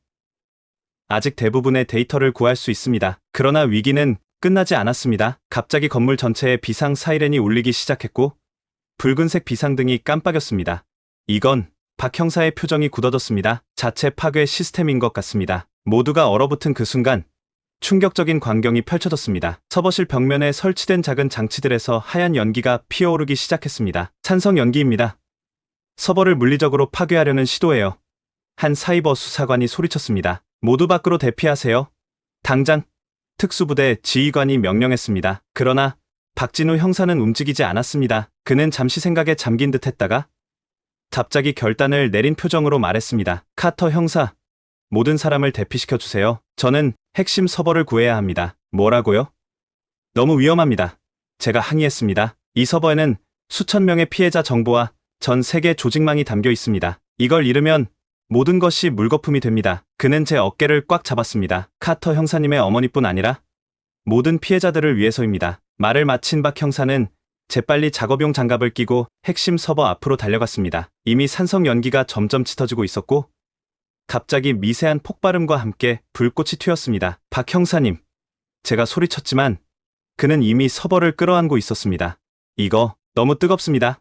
아직 대부분의 데이터를 구할 수 있습니다. 그러나 위기는 끝나지 않았습니다. 갑자기 건물 전체에 비상 사이렌이 울리기 시작했고 붉은색 비상등이 깜빡였습니다. 이건 박 형사의 표정이 굳어졌습니다. 자체 파괴 시스템인 것 같습니다. 모두가 얼어붙은 그 순간 충격적인 광경이 펼쳐졌습니다. 서버실 벽면에 설치된 작은 장치들에서 하얀 연기가 피어오르기 시작했습니다. 산성 연기입니다. 서버를 물리적으로 파괴하려는 시도예요. 한 사이버 수사관이 소리쳤습니다. 모두 밖으로 대피하세요. 당장. 특수부대 지휘관이 명령했습니다. 그러나 박진우 형사는 움직이지 않았습니다. 그는 잠시 생각에 잠긴 듯 했다가 갑자기 결단을 내린 표정으로 말했습니다. 카터 형사, 모든 사람을 대피시켜 주세요. 저는 핵심 서버를 구해야 합니다. 뭐라고요? 너무 위험합니다. 제가 항의했습니다. 이 서버에는 수천 명의 피해자 정보와 전 세계 조직망이 담겨 있습니다. 이걸 잃으면 모든 것이 물거품이 됩니다. 그는 제 어깨를 꽉 잡았습니다. 카터 형사님의 어머니뿐 아니라 모든 피해자들을 위해서입니다. 말을 마친 박 형사는 재빨리 작업용 장갑을 끼고 핵심 서버 앞으로 달려갔습니다. 이미 산성 연기가 점점 짙어지고 있었고 갑자기 미세한 폭발음과 함께 불꽃이 튀었습니다. 박 형사님, 제가 소리쳤지만 그는 이미 서버를 끌어안고 있었습니다. 이거 너무 뜨겁습니다.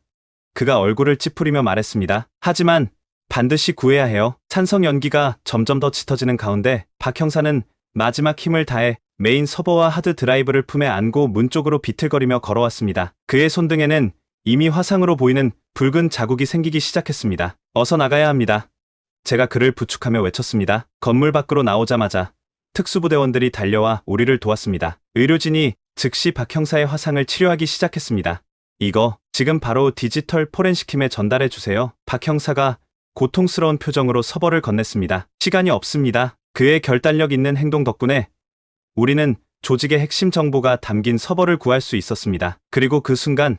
그가 얼굴을 찌푸리며 말했습니다. 하지만 반드시 구해야 해요. 산성 연기가 점점 더 짙어지는 가운데 박 형사는 마지막 힘을 다해 메인 서버와 하드 드라이브를 품에 안고 문 쪽으로 비틀거리며 걸어왔습니다. 그의 손등에는 이미 화상으로 보이는 붉은 자국이 생기기 시작했습니다. 어서 나가야 합니다. 제가 그를 부축하며 외쳤습니다. 건물 밖으로 나오자마자 특수부대원들이 달려와 우리를 도왔습니다. 의료진이 즉시 박 형사의 화상을 치료하기 시작했습니다. 이거 지금 바로 디지털 포렌식팀에 전달해 주세요. 박 형사가 고통스러운 표정으로 서버를 건넸습니다. 시간이 없습니다. 그의 결단력 있는 행동 덕분에 우리는 조직의 핵심 정보가 담긴 서버를 구할 수 있었습니다. 그리고 그 순간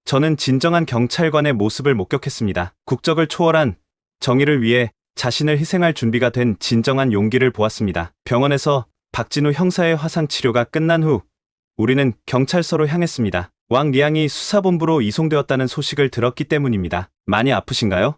저는 진정한 경찰관의 모습을 목격했습니다. 국적을 초월한 정의를 위해 자신을 희생할 준비가 된 진정한 용기를 보았습니다. 병원에서 박진우 형사의 화상 치료가 끝난 후 우리는 경찰서로 향했습니다. 왕 리양이 수사본부로 이송되었다는 소식을 들었기 때문입니다. 많이 아프신가요?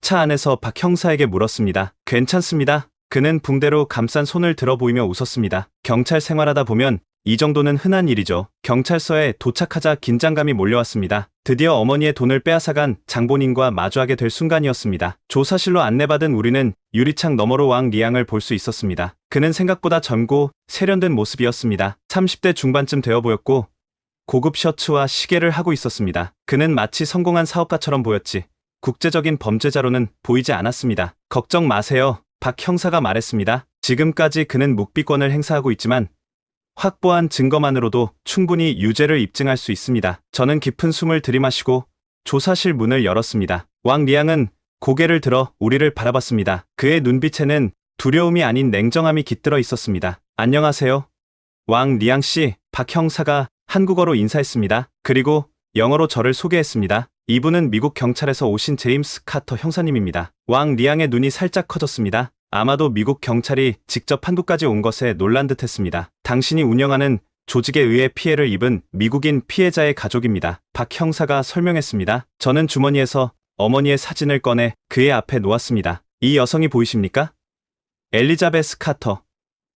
차 안에서 박 형사에게 물었습니다. 괜찮습니다. 그는 붕대로 감싼 손을 들어 보이며 웃었습니다. 경찰 생활하다 보면 이 정도는 흔한 일이죠. 경찰서에 도착하자 긴장감이 몰려왔습니다. 드디어 어머니의 돈을 빼앗아간 장본인과 마주하게 될 순간이었습니다. 조사실로 안내받은 우리는 유리창 너머로 왕 리양을 볼 수 있었습니다. 그는 생각보다 젊고 세련된 모습이었습니다. 30대 중반쯤 되어 보였고 고급 셔츠와 시계를 하고 있었습니다. 그는 마치 성공한 사업가처럼 보였지 국제적인 범죄자로는 보이지 않았습니다. 걱정 마세요. 박 형사가 말했습니다. 지금까지 그는 묵비권을 행사하고 있지만 확보한 증거만으로도 충분히 유죄를 입증할 수 있습니다. 저는 깊은 숨을 들이마시고 조사실 문을 열었습니다. 왕 리양은 고개를 들어 우리를 바라봤습니다. 그의 눈빛에는 두려움이 아닌 냉정함이 깃들어 있었습니다. 안녕하세요. 왕 리양 씨, 박 형사가 한국어로 인사했습니다. 그리고 영어로 저를 소개했습니다. 이분은 미국 경찰에서 오신 제임스 카터 형사님입니다. 왕 리양의 눈이 살짝 커졌습니다. 아마도 미국 경찰이 직접 한국까지 온 것에 놀란 듯했습니다. 당신이 운영하는 조직에 의해 피해를 입은 미국인 피해자의 가족입니다. 박 형사가 설명했습니다. 저는 주머니에서 어머니의 사진을 꺼내 그의 앞에 놓았습니다. 이 여성이 보이십니까? 엘리자베스 카터.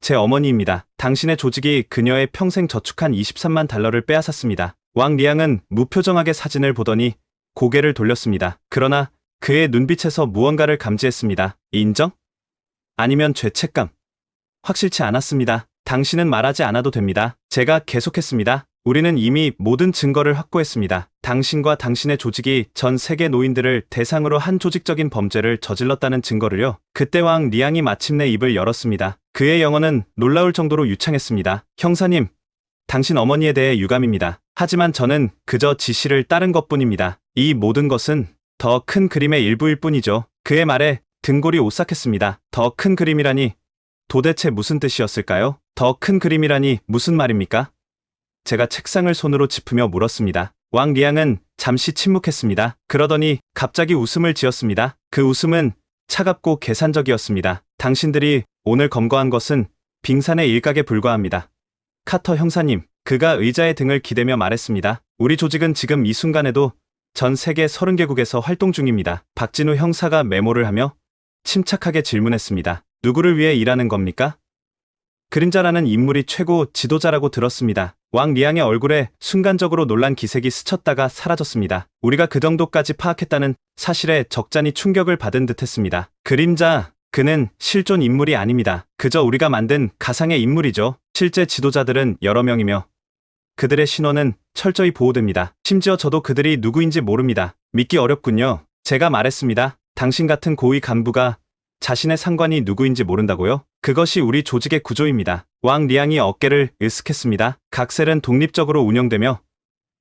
제 어머니입니다. 당신의 조직이 그녀의 평생 저축한 23만 달러를 빼앗았습니다. 왕 리양은 무표정하게 사진을 보더니 고개를 돌렸습니다. 그러나 그의 눈빛에서 무언가를 감지했습니다. 인정? 아니면 죄책감? 확실치 않았습니다. 당신은 말하지 않아도 됩니다. 제가 계속했습니다. 우리는 이미 모든 증거를 확보했습니다. 당신과 당신의 조직이 전 세계 노인들을 대상으로 한 조직적인 범죄를 저질렀다는 증거를요. 그때 왕 리양이 마침내 입을 열었습니다. 그의 영어는 놀라울 정도로 유창했습니다. 형사님, 당신 어머니에 대해 유감입니다. 하지만 저는 그저 지시를 따른 것뿐입니다. 이 모든 것은 더 큰 그림의 일부일 뿐이죠. 그의 말에 등골이 오싹했습니다. 더 큰 그림이라니 도대체 무슨 뜻이었을까요? 더 큰 그림이라니 무슨 말입니까? 제가 책상을 손으로 짚으며 물었습니다. 왕 리양은 잠시 침묵했습니다. 그러더니 갑자기 웃음을 지었습니다. 그 웃음은 차갑고 계산적이었습니다. 당신들이 오늘 검거한 것은 빙산의 일각에 불과합니다. 카터 형사님, 그가 의자의 등을 기대며 말했습니다. 우리 조직은 지금 이 순간에도 전 세계 30개국에서 활동 중입니다. 박진우 형사가 메모를 하며 침착하게 질문했습니다. 누구를 위해 일하는 겁니까? 그림자라는 인물이 최고 지도자라고 들었습니다. 왕 리양의 얼굴에 순간적으로 놀란 기색이 스쳤다가 사라졌습니다. 우리가 그 정도까지 파악했다는 사실에 적잖이 충격을 받은 듯했습니다. 그림자, 그는 실존 인물이 아닙니다. 그저 우리가 만든 가상의 인물이죠. 실제 지도자들은 여러 명이며 그들의 신원은 철저히 보호됩니다. 심지어 저도 그들이 누구인지 모릅니다. 믿기 어렵군요. 제가 말했습니다. 당신 같은 고위 간부가 자신의 상관이 누구인지 모른다고요? 그것이 우리 조직의 구조입니다. 왕 리양이 어깨를 으쓱했습니다. 각 셀은 독립적으로 운영되며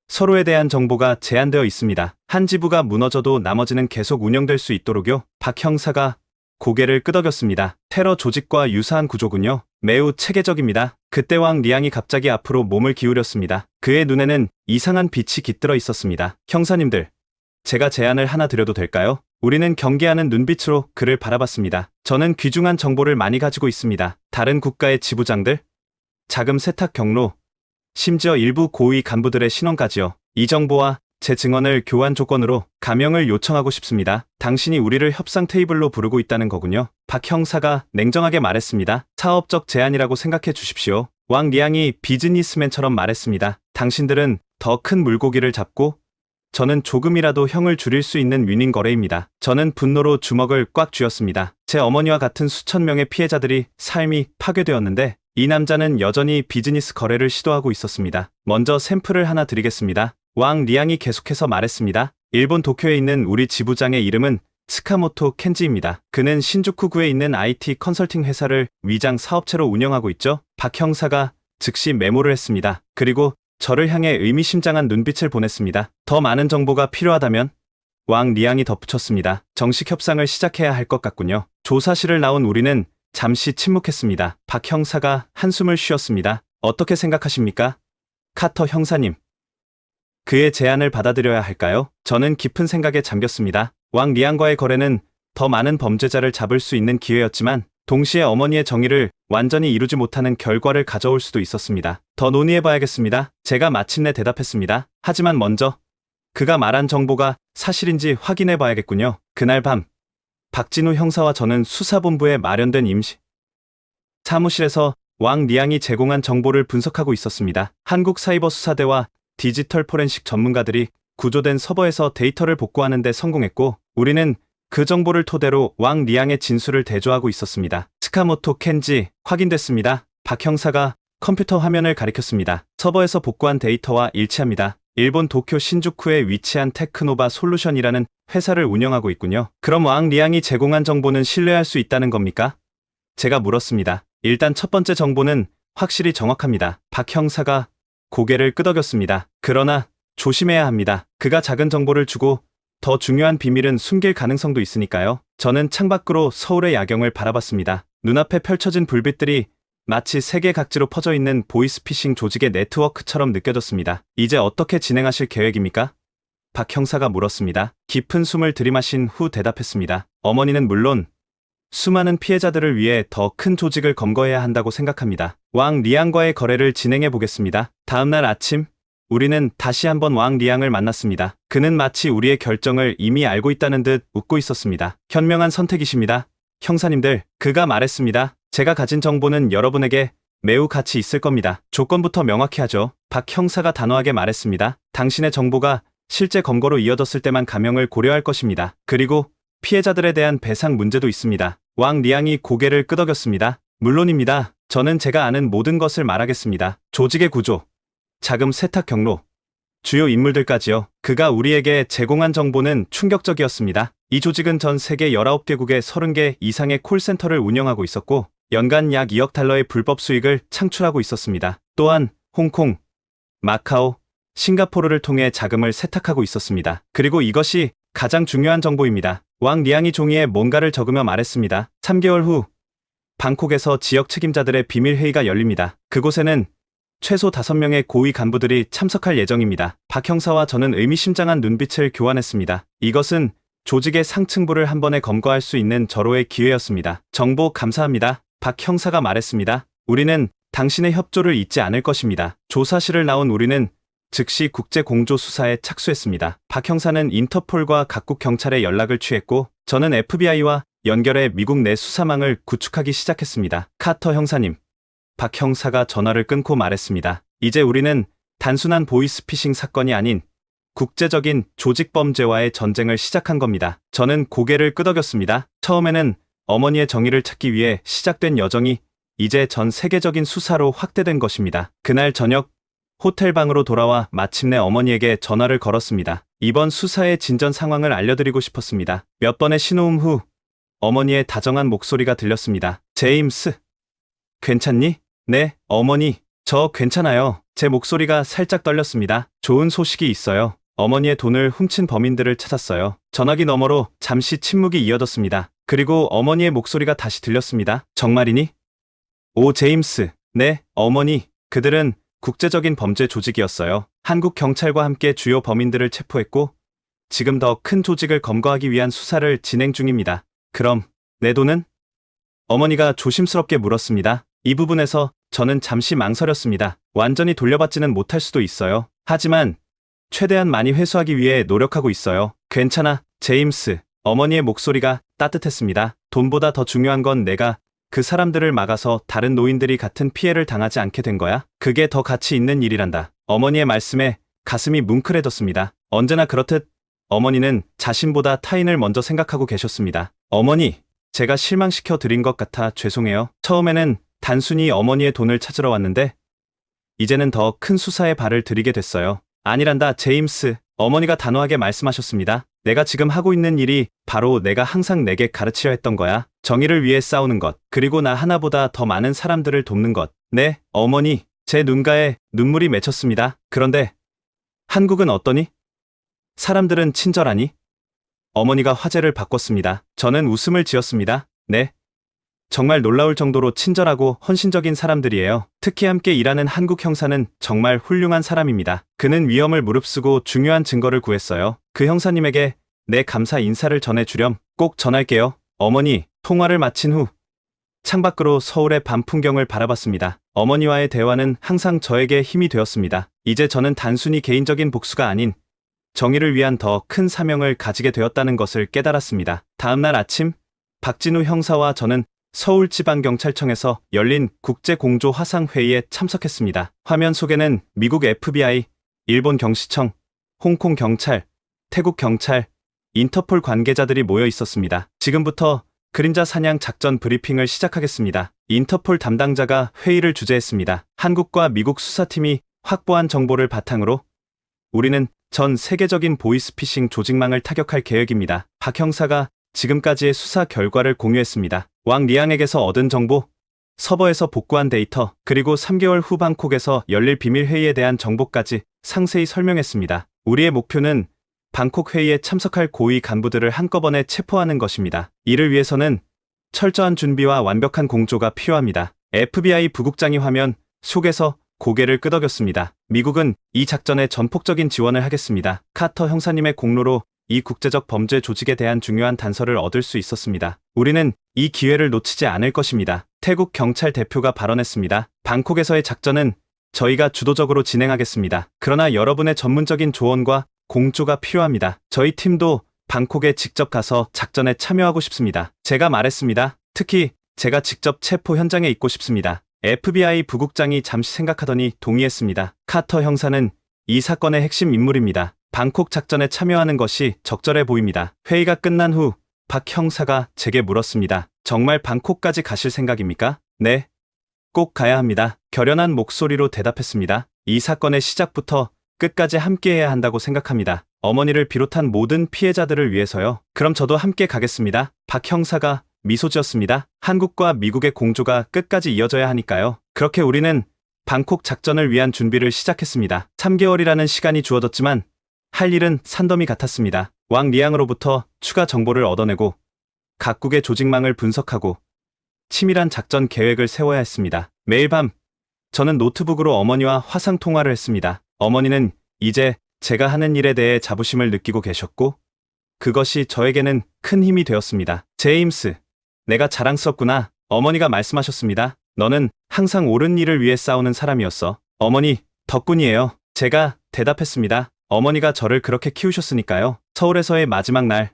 서로에 대한 정보가 제한되어 있습니다. 한 지부가 무너져도 나머지는 계속 운영될 수 있도록요. 박 형사가 고개를 끄덕였습니다. 테러 조직과 유사한 구조군요. 매우 체계적입니다. 그때 왕 리양이 갑자기 앞으로 몸을 기울였습니다. 그의 눈에는 이상한 빛이 깃들어 있었습니다. 형사님들, 제가 제안을 하나 드려도 될까요? 우리는 경계하는 눈빛으로 그를 바라봤습니다. 저는 귀중한 정보를 많이 가지고 있습니다. 다른 국가의 지부장들, 자금 세탁 경로, 심지어 일부 고위 간부들의 신원까지요. 이 정보와 제 증언을 교환 조건으로 감형을 요청하고 싶습니다. 당신이 우리를 협상 테이블로 부르고 있다는 거군요. 박 형사가 냉정하게 말했습니다. 사업적 제안이라고 생각해 주십시오. 왕 리양이 비즈니스맨처럼 말했습니다. 당신들은 더 큰 물고기를 잡고 저는 조금이라도 형을 줄일 수 있는 윈닝 거래입니다. 저는 분노로 주먹을 꽉 쥐었습니다. 제 어머니와 같은 수천 명의 피해자들이 삶이 파괴되었는데 이 남자는 여전히 비즈니스 거래를 시도하고 있었습니다. 먼저 샘플을 하나 드리겠습니다. 왕 리양이 계속해서 말했습니다. 일본 도쿄에 있는 우리 지부장의 이름은 스카모토 켄지입니다. 그는 신주쿠구에 있는 IT 컨설팅 회사를 위장 사업체로 운영하고 있죠. 박 형사가 즉시 메모를 했습니다. 그리고 저를 향해 의미심장한 눈빛을 보냈습니다. 더 많은 정보가 필요하다면? 왕 리앙이 덧붙였습니다. 정식 협상을 시작해야 할 것 같군요. 조사실을 나온 우리는 잠시 침묵했습니다. 박 형사가 한숨을 쉬었습니다. 어떻게 생각하십니까? 카터 형사님. 그의 제안을 받아들여야 할까요? 저는 깊은 생각에 잠겼습니다. 왕 리앙과의 거래는 더 많은 범죄자를 잡을 수 있는 기회였지만 동시에 어머니의 정의를 완전히 이루지 못하는 결과를 가져올 수도 있었습니다. 더 논의해봐야겠습니다. 제가 마침내 대답했습니다. 하지만 먼저 그가 말한 정보가 사실인지 확인해봐야겠군요. 그날 밤 박진우 형사와 저는 수사본부에 마련된 임시 사무실에서 왕 리앙이 제공한 정보를 분석하고 있었습니다. 한국사이버수사대와 디지털 포렌식 전문가들이 구조된 서버에서 데이터를 복구하는 데 성공했고 우리는 그 정보를 토대로 왕 리앙의 진술을 대조하고 있었습니다. 스카모토 켄지 확인됐습니다. 박 형사가 컴퓨터 화면을 가리켰습니다. 서버에서 복구한 데이터와 일치합니다. 일본 도쿄 신주쿠에 위치한 테크노바 솔루션이라는 회사를 운영하고 있군요. 그럼 왕 리앙이 제공한 정보는 신뢰할 수 있다는 겁니까? 제가 물었습니다. 일단 첫 번째 정보는 확실히 정확합니다. 박 형사가 고개를 끄덕였습니다. 그러나 조심해야 합니다. 그가 작은 정보를 주고 더 중요한 비밀은 숨길 가능성도 있으니까요. 저는 창밖으로 서울의 야경을 바라봤습니다. 눈앞에 펼쳐진 불빛들이 마치 세계 각지로 퍼져 있는 보이스피싱 조직의 네트워크처럼 느껴졌습니다. 이제 어떻게 진행하실 계획입니까? 박 형사가 물었습니다. 깊은 숨을 들이마신 후 대답했습니다. 어머니는 물론 수많은 피해자들을 위해 더 큰 조직을 검거해야 한다고 생각합니다. 왕 리앙과의 거래를 진행해 보겠습니다. 다음날 아침 우리는 다시 한번 왕 리앙을 만났습니다. 그는 마치 우리의 결정을 이미 알고 있다는 듯 웃고 있었습니다. 현명한 선택이십니다. 형사님들, 그가 말했습니다. 제가 가진 정보는 여러분에게 매우 가치 있을 겁니다. 조건부터 명확히 하죠. 박 형사가 단호하게 말했습니다. 당신의 정보가 실제 검거로 이어졌을 때만 감형을 고려할 것입니다. 그리고 피해자들에 대한 배상 문제도 있습니다. 왕 리앙이 고개를 끄덕였습니다. 물론입니다. 저는 제가 아는 모든 것을 말하겠습니다. 조직의 구조, 자금 세탁 경로, 주요 인물들까지요. 그가 우리에게 제공한 정보는 충격적이었습니다. 이 조직은 전 세계 19개국에 30개 이상의 콜센터를 운영하고 있었고 연간 약 2억 달러의 불법 수익을 창출하고 있었습니다. 또한 홍콩, 마카오, 싱가포르를 통해 자금을 세탁하고 있었습니다. 그리고 이것이 가장 중요한 정보입니다. 왕 리앙이 종이에 뭔가를 적으며 말했습니다. 3개월 후 방콕에서 지역 책임자들의 비밀회의가 열립니다. 그곳에는 최소 5명의 고위 간부들이 참석할 예정입니다. 박 형사와 저는 의미심장한 눈빛을 교환했습니다. 이것은 조직의 상층부를 한 번에 검거할 수 있는 절호의 기회였습니다. 정보 감사합니다. 박 형사가 말했습니다. 우리는 당신의 협조를 잊지 않을 것입니다. 조사실을 나온 우리는 즉시 국제공조수사에 착수했습니다. 박 형사는 인터폴과 각국 경찰에 연락을 취했고 저는 FBI와 연결해 미국 내 수사망을 구축하기 시작했습니다. 카터 형사님. 박 형사가 전화를 끊고 말했습니다. 이제 우리는 단순한 보이스피싱 사건이 아닌 국제적인 조직범죄와의 전쟁을 시작한 겁니다. 저는 고개를 끄덕였습니다. 처음에는 어머니의 정의를 찾기 위해 시작된 여정이 이제 전 세계적인 수사로 확대된 것입니다. 그날 저녁 호텔 방으로 돌아와 마침내 어머니에게 전화를 걸었습니다. 이번 수사의 진전 상황을 알려드리고 싶었습니다. 몇 번의 신호음 후 어머니의 다정한 목소리가 들렸습니다. 제임스, 괜찮니? 네, 어머니, 저 괜찮아요. 제 목소리가 살짝 떨렸습니다. 좋은 소식이 있어요. 어머니의 돈을 훔친 범인들을 찾았어요. 전화기 너머로 잠시 침묵이 이어졌습니다. 그리고 어머니의 목소리가 다시 들렸습니다. 정말이니? 오, 제임스. 네, 어머니. 그들은 국제적인 범죄 조직이었어요. 한국 경찰과 함께 주요 범인들을 체포했고 지금 더 큰 조직을 검거하기 위한 수사를 진행 중입니다. 그럼 내 돈은? 어머니가 조심스럽게 물었습니다. 이 부분에서 저는 잠시 망설였습니다. 완전히 돌려받지는 못할 수도 있어요. 하지만 최대한 많이 회수하기 위해 노력하고 있어요. 괜찮아, 제임스. 어머니의 목소리가 따뜻했습니다. 돈보다 더 중요한 건 내가 그 사람들을 막아서 다른 노인들이 같은 피해를 당하지 않게 된 거야. 그게 더 가치 있는 일이란다. 어머니의 말씀에 가슴이 뭉클해졌습니다. 언제나 그렇듯 어머니는 자신보다 타인을 먼저 생각하고 계셨습니다. 어머니, 제가 실망시켜 드린 것 같아 죄송해요. 처음에는 단순히 어머니의 돈을 찾으러 왔는데 이제는 더 큰 수사에 발을 들이게 됐어요. 아니란다, 제임스. 어머니가 단호하게 말씀하셨습니다. 내가 지금 하고 있는 일이 바로 내가 항상 내게 가르치려 했던 거야. 정의를 위해 싸우는 것, 그리고 나 하나보다 더 많은 사람들을 돕는 것. 네, 어머니. 제 눈가에 눈물이 맺혔습니다. 그런데 한국은 어떠니? 사람들은 친절하니? 어머니가 화제를 바꿨습니다. 저는 웃음을 지었습니다. 네. 정말 놀라울 정도로 친절하고 헌신적인 사람들이에요. 특히 함께 일하는 한국 형사는 정말 훌륭한 사람입니다. 그는 위험을 무릅쓰고 중요한 증거를 구했어요. 그 형사님에게 내 감사 인사를 전해주렴. 꼭 전할게요. 어머니, 통화를 마친 후 창밖으로 서울의 밤 풍경을 바라봤습니다. 어머니와의 대화는 항상 저에게 힘이 되었습니다. 이제 저는 단순히 개인적인 복수가 아닌 정의를 위한 더 큰 사명을 가지게 되었다는 것을 깨달았습니다. 다음날 아침, 박진우 형사와 저는 서울지방경찰청에서 열린 국제공조 화상회의에 참석했습니다. 화면 속에는 미국 FBI, 일본 경시청, 홍콩 경찰, 태국 경찰, 인터폴 관계자들이 모여 있었습니다. 지금부터 그림자 사냥 작전 브리핑을 시작하겠습니다. 인터폴 담당자가 회의를 주재했습니다. 한국과 미국 수사팀이 확보한 정보를 바탕으로 우리는 전 세계적인 보이스피싱 조직망을 타격할 계획입니다. 박 형사가 지금까지의 수사 결과를 공유했습니다. 왕 리앙에게서 얻은 정보, 서버에서 복구한 데이터, 그리고 3개월 후 방콕에서 열릴 비밀회의에 대한 정보까지 상세히 설명했습니다. 우리의 목표는 방콕 회의에 참석할 고위 간부들을 한꺼번에 체포하는 것입니다. 이를 위해서는 철저한 준비와 완벽한 공조가 필요합니다. FBI 부국장이 화면 속에서 고개를 끄덕였습니다. 미국은 이 작전에 전폭적인 지원을 하겠습니다. 카터 형사님의 공로로 이 국제적 범죄 조직에 대한 중요한 단서를 얻을 수 있었습니다. 우리는 이 기회를 놓치지 않을 것입니다. 태국 경찰 대표가 발언했습니다. 방콕에서의 작전은 저희가 주도적으로 진행하겠습니다. 그러나 여러분의 전문적인 조언과 공조가 필요합니다. 저희 팀도 방콕에 직접 가서 작전에 참여하고 싶습니다. 제가 말했습니다. 특히 제가 직접 체포 현장에 있고 싶습니다. FBI 부국장이 잠시 생각하더니 동의했습니다. 카터 형사는 이 사건의 핵심 인물입니다. 방콕 작전에 참여하는 것이 적절해 보입니다. 회의가 끝난 후 박 형사가 제게 물었습니다. 정말 방콕까지 가실 생각입니까? 네. 꼭 가야 합니다. 결연한 목소리로 대답했습니다. 이 사건의 시작부터 끝까지 함께해야 한다고 생각합니다. 어머니를 비롯한 모든 피해자들을 위해서요. 그럼 저도 함께 가겠습니다. 박 형사가 미소 지었습니다. 한국과 미국의 공조가 끝까지 이어져야 하니까요. 그렇게 우리는 방콕 작전을 위한 준비를 시작했습니다. 3개월이라는 시간이 주어졌지만 할 일은 산더미 같았습니다. 왕 리앙으로부터 추가 정보를 얻어내고 각국의 조직망을 분석하고 치밀한 작전 계획을 세워야 했습니다. 매일 밤 저는 노트북으로 어머니와 화상 통화를 했습니다. 어머니는 이제 제가 하는 일에 대해 자부심을 느끼고 계셨고 그것이 저에게는 큰 힘이 되었습니다. 제임스, 내가 자랑스럽구나. 어머니가 말씀하셨습니다. 너는 항상 옳은 일을 위해 싸우는 사람이었어. 어머니, 덕분이에요. 제가 대답했습니다. 어머니가 저를 그렇게 키우셨으니까요. 서울에서의 마지막 날,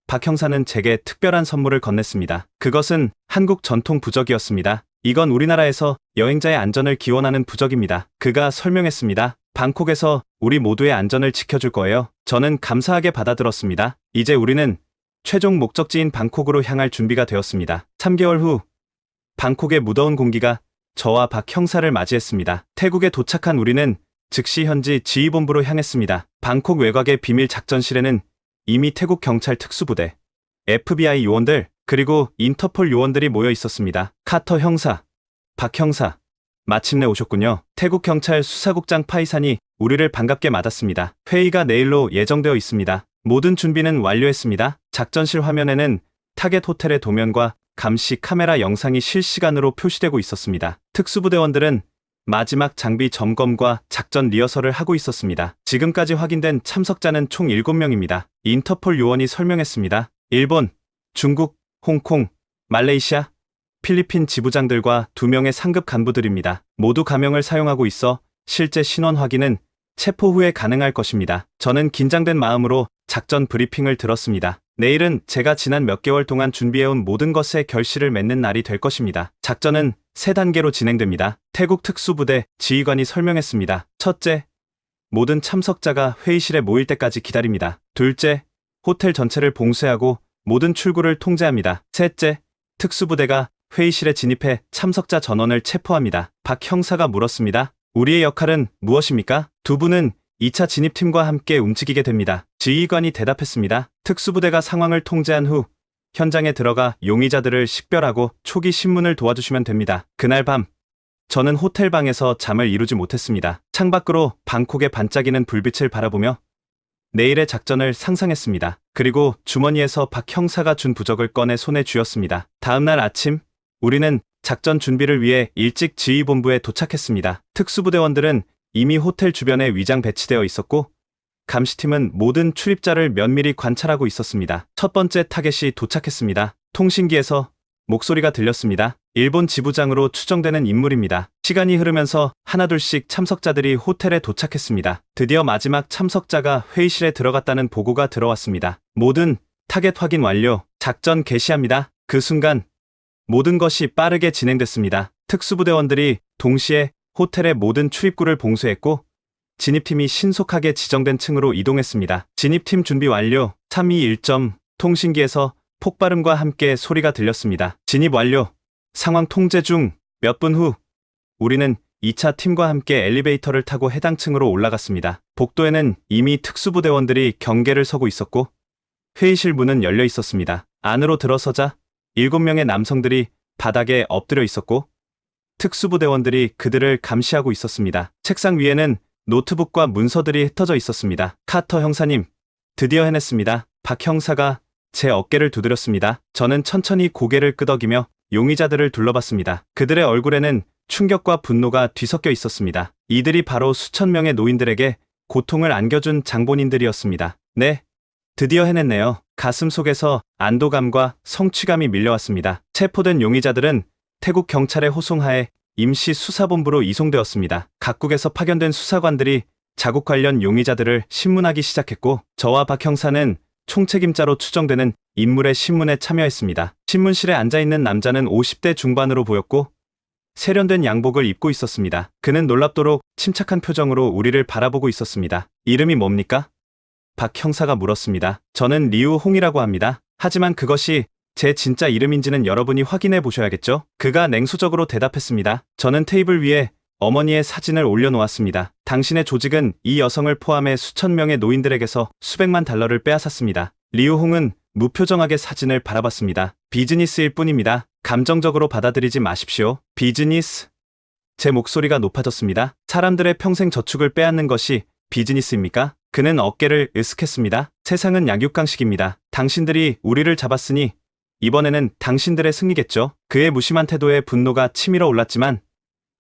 박 형사는 제게 특별한 선물을 건넸습니다. 그것은 한국 전통 부적이었습니다. 이건 우리나라에서 여행자의 안전을 기원하는 부적입니다. 그가 설명했습니다. 방콕에서 우리 모두의 안전을 지켜줄 거예요. 저는 감사하게 받아들었습니다. 이제 우리는 최종 목적지인 방콕으로 향할 준비가 되었습니다. 3개월 후 방콕의 무더운 공기가 저와 박 형사를 맞이했습니다. 태국에 도착한 우리는 즉시 현지 지휘본부로 향했습니다. 방콕 외곽의 비밀 작전실에는 이미 태국 경찰 특수부대, FBI 요원들, 그리고 인터폴 요원들이 모여 있었습니다. 카터 형사, 박 형사, 마침내 오셨군요. 태국 경찰 수사국장 파이산이 우리를 반갑게 맞았습니다. 회의가 내일로 예정되어 있습니다. 모든 준비는 완료했습니다. 작전실 화면에는 타겟 호텔의 도면과 감시 카메라 영상이 실시간으로 표시되고 있었습니다. 특수부대원들은 마지막 장비 점검과 작전 리허설을 하고 있었습니다. 지금까지 확인된 참석자는 총 7명입니다. 인터폴 요원이 설명했습니다. 일본, 중국, 홍콩, 말레이시아, 필리핀 지부장들과 2명의 상급 간부들입니다. 모두 가명을 사용하고 있어 실제 신원 확인은 체포 후에 가능할 것입니다. 저는 긴장된 마음으로 작전 브리핑을 들었습니다. 내일은 제가 지난 몇 개월 동안 준비해온 모든 것에 결실을 맺는 날이 될 것입니다. 작전은 3단계로 진행됩니다. 태국 특수부대 지휘관이 설명했습니다. 첫째, 모든 참석자가 회의실에 모일 때까지 기다립니다. 둘째, 호텔 전체를 봉쇄하고 모든 출구를 통제합니다. 셋째, 특수부대가 회의실에 진입해 참석자 전원을 체포합니다. 박 형사가 물었습니다. 우리의 역할은 무엇입니까? 두 분은 2차 진입팀과 함께 움직이게 됩니다. 지휘관이 대답했습니다. 특수부대가 상황을 통제한 후 현장에 들어가 용의자들을 식별하고 초기 신문을 도와주시면 됩니다. 그날 밤 저는 호텔 방에서 잠을 이루지 못했습니다. 창밖으로 방콕의 반짝이는 불빛을 바라보며 내일의 작전을 상상했습니다. 그리고 주머니에서 박 형사가 준 부적을 꺼내 손에 쥐었습니다. 다음날 아침, 우리는 작전 준비를 위해 일찍 지휘본부에 도착했습니다. 특수부대원들은 이미 호텔 주변에 위장 배치되어 있었고, 감시팀은 모든 출입자를 면밀히 관찰하고 있었습니다. 첫 번째 타겟이 도착했습니다. 통신기에서 목소리가 들렸습니다. 일본 지부장으로 추정되는 인물입니다. 시간이 흐르면서 하나둘씩 참석자들이 호텔에 도착했습니다. 드디어 마지막 참석자가 회의실에 들어갔다는 보고가 들어왔습니다. 모든 타겟 확인 완료, 작전 개시합니다. 그 순간 모든 것이 빠르게 진행됐습니다. 특수부대원들이 동시에 호텔의 모든 출입구를 봉쇄했고, 진입팀이 신속하게 지정된 층으로 이동했습니다. 진입팀 준비 완료. 321점. 통신기에서 폭발음과 함께 소리가 들렸습니다. 진입 완료. 상황 통제 중. 몇 분 후 우리는 2차 팀과 함께 엘리베이터를 타고 해당 층으로 올라갔습니다. 복도에는 이미 특수부대원들이 경계를 서고 있었고, 회의실 문은 열려 있었습니다. 안으로 들어서자 7명의 남성들이 바닥에 엎드려 있었고, 특수부대원들이 그들을 감시하고 있었습니다. 책상 위에는 노트북과 문서들이 흩어져 있었습니다. 카터 형사님, 드디어 해냈습니다. 박 형사가 제 어깨를 두드렸습니다. 저는 천천히 고개를 끄덕이며 용의자들을 둘러봤습니다. 그들의 얼굴에는 충격과 분노가 뒤섞여 있었습니다. 이들이 바로 수천 명의 노인들에게 고통을 안겨준 장본인들이었습니다. 네, 드디어 해냈네요. 가슴 속에서 안도감과 성취감이 밀려왔습니다. 체포된 용의자들은 태국 경찰의 호송하에 임시 수사본부로 이송되었습니다. 각국에서 파견된 수사관들이 자국 관련 용의자들을 신문하기 시작했고, 저와 박 형사는 총책임자로 추정되는 인물의 신문에 참여했습니다. 신문실에 앉아있는 남자는 50대 중반으로 보였고, 세련된 양복을 입고 있었습니다. 그는 놀랍도록 침착한 표정으로 우리를 바라보고 있었습니다. 이름이 뭡니까? 박 형사가 물었습니다. 저는 리우홍이라고 합니다. 하지만 그것이 제 진짜 이름인지는 여러분이 확인해 보셔야겠죠? 그가 냉소적으로 대답했습니다. 저는 테이블 위에 어머니의 사진을 올려놓았습니다. 당신의 조직은 이 여성을 포함해 수천 명의 노인들에게서 수백만 달러를 빼앗았습니다. 리우홍은 무표정하게 사진을 바라봤습니다. 비즈니스일 뿐입니다. 감정적으로 받아들이지 마십시오. 비즈니스? 제 목소리가 높아졌습니다. 사람들의 평생 저축을 빼앗는 것이 비즈니스입니까? 그는 어깨를 으쓱했습니다. 세상은 약육강식입니다. 당신들이 우리를 잡았으니 이번에는 당신들의 승리겠죠. 그의 무심한 태도에 분노가 치밀어 올랐지만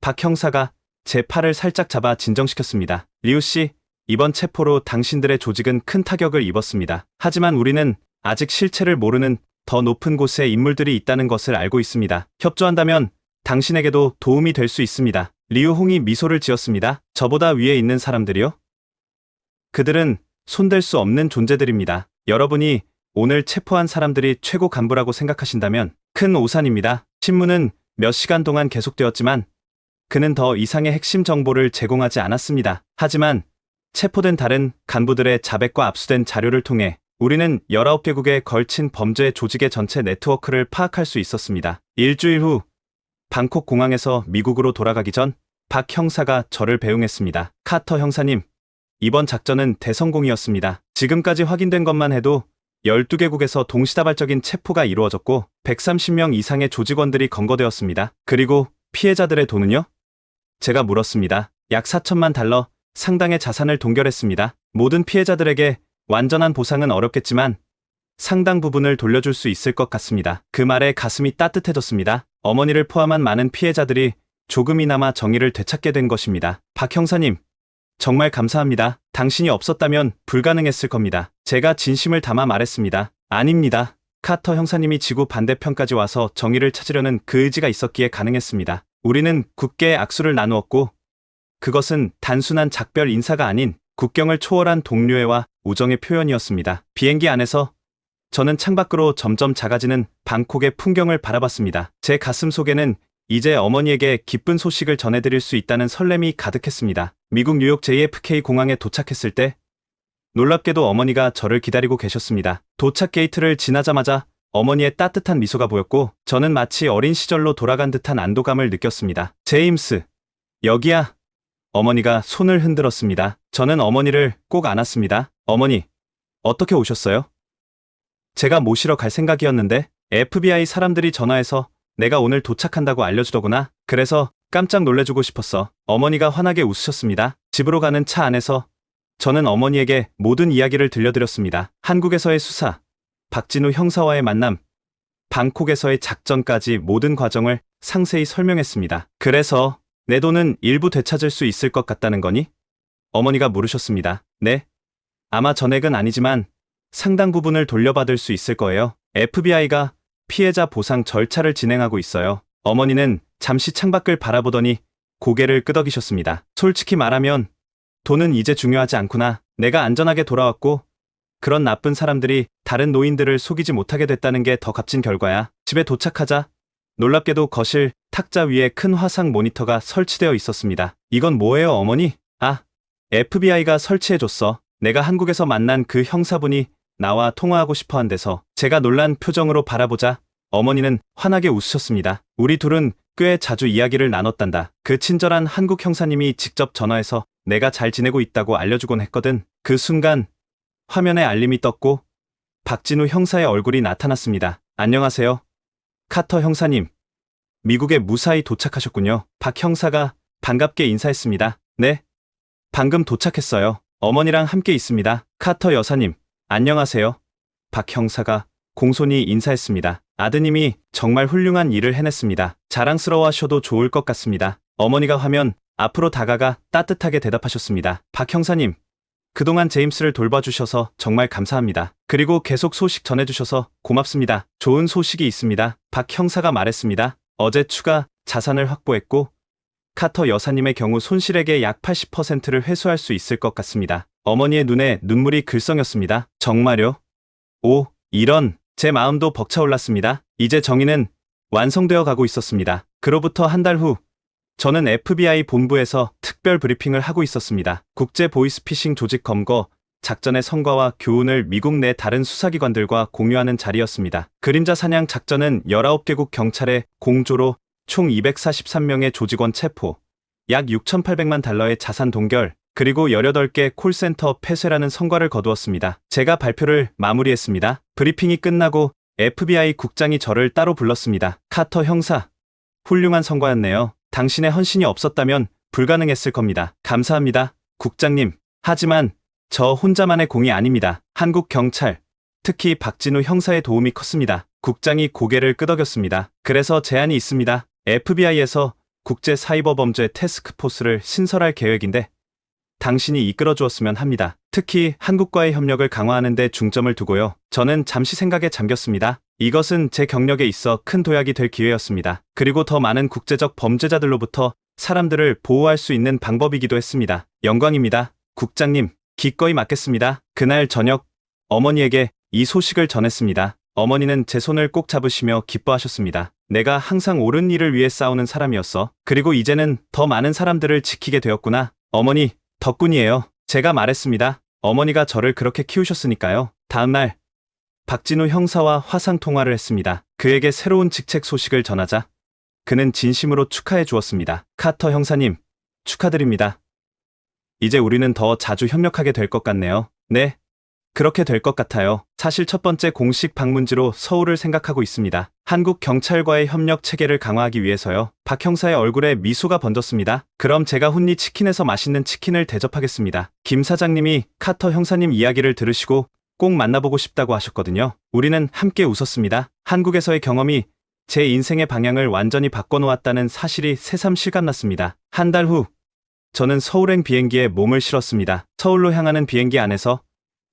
박 형사가 제 팔을 살짝 잡아 진정시켰습니다. 리우 씨, 이번 체포로 당신들의 조직은 큰 타격을 입었습니다. 하지만 우리는 아직 실체를 모르는 더 높은 곳에 인물들이 있다는 것을 알고 있습니다. 협조한다면 당신에게도 도움이 될 수 있습니다. 리우 홍이 미소를 지었습니다. 저보다 위에 있는 사람들이요? 그들은 손댈 수 없는 존재들입니다. 여러분이 오늘 체포한 사람들이 최고 간부라고 생각하신다면 큰 오산입니다. 신문은 몇 시간 동안 계속되었지만 그는 더 이상의 핵심 정보를 제공하지 않았습니다. 하지만 체포된 다른 간부들의 자백과 압수된 자료를 통해 우리는 19개국에 걸친 범죄 조직의 전체 네트워크를 파악할 수 있었습니다. 일주일 후 방콕 공항에서 미국으로 돌아가기 전 박 형사가 저를 배웅했습니다. 카터 형사님, 이번 작전은 대성공이었습니다. 지금까지 확인된 것만 해도 12개국에서 동시다발적인 체포가 이루어졌고 130명 이상의 조직원들이 검거되었습니다. 그리고 피해자들의 돈은요? 제가 물었습니다. 약 4천만 달러 상당의 자산을 동결했습니다. 모든 피해자들에게 완전한 보상은 어렵겠지만 상당 부분을 돌려줄 수 있을 것 같습니다. 그 말에 가슴이 따뜻해졌습니다. 어머니를 포함한 많은 피해자들이 조금이나마 정의를 되찾게 된 것입니다. 박 형사님, 정말 감사합니다. 당신이 없었다면 불가능했을 겁니다. 제가 진심을 담아 말했습니다. 아닙니다. 카터 형사님이 지구 반대편까지 와서 정의를 찾으려는 그 의지가 있었기에 가능했습니다. 우리는 굳게 악수를 나누었고 그것은 단순한 작별 인사가 아닌 국경을 초월한 동료애와 우정의 표현이었습니다. 비행기 안에서 저는 창밖으로 점점 작아지는 방콕의 풍경을 바라봤습니다. 제 가슴 속에는 이제 어머니에게 기쁜 소식을 전해드릴 수 있다는 설렘이 가득했습니다. 미국 뉴욕 JFK 공항에 도착했을 때 놀랍게도 어머니가 저를 기다리고 계셨습니다. 도착 게이트를 지나자마자 어머니의 따뜻한 미소가 보였고 저는 마치 어린 시절로 돌아간 듯한 안도감을 느꼈습니다. 제임스, 여기야. 어머니가 손을 흔들었습니다. 저는 어머니를 꼭 안았습니다. 어머니, 어떻게 오셨어요? 제가 모시러 갈 생각이었는데 FBI 사람들이 전화해서 내가 오늘 도착한다고 알려주더구나. 그래서 깜짝 놀래주고 싶었어. 어머니가 환하게 웃으셨습니다. 집으로 가는 차 안에서 저는 어머니에게 모든 이야기를 들려드렸습니다. 한국에서의 수사, 박진우 형사와의 만남, 방콕에서의 작전까지 모든 과정을 상세히 설명했습니다. 그래서 내 돈은 일부 되찾을 수 있을 것 같다는 거니? 어머니가 물으셨습니다. 네. 아마 전액은 아니지만 상당 부분을 돌려받을 수 있을 거예요. FBI가 피해자 보상 절차를 진행하고 있어요. 어머니는 잠시 창밖을 바라보더니 고개를 끄덕이셨습니다. 솔직히 말하면 돈은 이제 중요하지 않구나. 내가 안전하게 돌아왔고 그런 나쁜 사람들이 다른 노인들을 속이지 못하게 됐다는 게 더 값진 결과야. 집에 도착하자 놀랍게도 거실 탁자 위에 큰 화상 모니터가 설치되어 있었습니다. 이건 뭐예요, 어머니? 아, FBI가 설치해줬어. 내가 한국에서 만난 그 형사분이 나와 통화하고 싶어 한대서. 제가 놀란 표정으로 바라보자 어머니는 환하게 웃으셨습니다. 우리 둘은 꽤 자주 이야기를 나눴단다. 그 친절한 한국 형사님이 직접 전화해서 내가 잘 지내고 있다고 알려주곤 했거든. 그 순간 화면에 알림이 떴고 박진우 형사의 얼굴이 나타났습니다. 안녕하세요. 카터 형사님. 미국에 무사히 도착하셨군요. 박 형사가 반갑게 인사했습니다. 네. 방금 도착했어요. 어머니랑 함께 있습니다. 카터 여사님. 안녕하세요. 박 형사가 공손히 인사했습니다. 아드님이 정말 훌륭한 일을 해냈습니다. 자랑스러워하셔도 좋을 것 같습니다. 어머니가 화면 앞으로 다가가 따뜻하게 대답하셨습니다. 박 형사님. 그동안 제임스를 돌봐주셔서 정말 감사합니다. 그리고 계속 소식 전해주셔서 고맙습니다. 좋은 소식이 있습니다. 박 형사가 말했습니다. 어제 추가 자산을 확보했고 카터 여사님의 경우 손실액의 약 80%를 회수할 수 있을 것 같습니다. 어머니의 눈에 눈물이 글썽였습니다. 정말요? 오, 이런. 제 마음도 벅차올랐습니다. 이제 정의는 완성되어 가고 있었습니다. 그로부터 한 달 후 저는 FBI 본부에서 특별 브리핑을 하고 있었습니다. 국제 보이스피싱 조직 검거 작전의 성과와 교훈을 미국 내 다른 수사기관들과 공유하는 자리였습니다. 그림자 사냥 작전은 19개국 경찰의 공조로 총 243명의 조직원 체포, 약 6,800만 달러의 자산 동결, 그리고 18개 콜센터 폐쇄라는 성과를 거두었습니다. 제가 발표를 마무리했습니다. 브리핑이 끝나고 FBI 국장이 저를 따로 불렀습니다. 카터 형사, 훌륭한 성과였네요. 당신의 헌신이 없었다면 불가능했을 겁니다. 감사합니다, 국장님. 하지만 저 혼자만의 공이 아닙니다. 한국 경찰, 특히 박진우 형사의 도움이 컸습니다. 국장이 고개를 끄덕였습니다. 그래서 제안이 있습니다. FBI에서 국제 사이버 범죄 태스크포스를 신설할 계획인데 당신이 이끌어 주었으면 합니다. 특히 한국과의 협력을 강화하는 데 중점을 두고요. 저는 잠시 생각에 잠겼습니다. 이것은 제 경력에 있어 큰 도약이 될 기회였습니다. 그리고 더 많은 국제적 범죄자들로부터 사람들을 보호할 수 있는 방법이기도 했습니다. 영광입니다, 국장님. 기꺼이 맡겠습니다. 그날 저녁 어머니에게 이 소식을 전했습니다. 어머니는 제 손을 꼭 잡으시며 기뻐하셨습니다. 내가 항상 옳은 일을 위해 싸우는 사람이었어. 그리고 이제는 더 많은 사람들을 지키게 되었구나. 어머니, 덕분이에요. 제가 말했습니다. 어머니가 저를 그렇게 키우셨으니까요. 다음날 박진우 형사와 화상 통화를 했습니다. 그에게 새로운 직책 소식을 전하자 그는 진심으로 축하해 주었습니다. 카터 형사님, 축하드립니다. 이제 우리는 더 자주 협력하게 될 것 같네요. 네, 그렇게 될 것 같아요. 사실 첫 번째 공식 방문지로 서울을 생각하고 있습니다. 한국 경찰과의 협력 체계를 강화하기 위해서요. 박 형사의 얼굴에 미소가 번졌습니다. 그럼 제가 훈리 치킨에서 맛있는 치킨을 대접하겠습니다. 김 사장님이 카터 형사님 이야기를 들으시고 꼭 만나보고 싶다고 하셨거든요. 우리는 함께 웃었습니다. 한국에서의 경험이 제 인생의 방향을 완전히 바꿔놓았다는 사실이 새삼 실감났습니다. 한 달 후 저는 서울행 비행기에 몸을 실었습니다. 서울로 향하는 비행기 안에서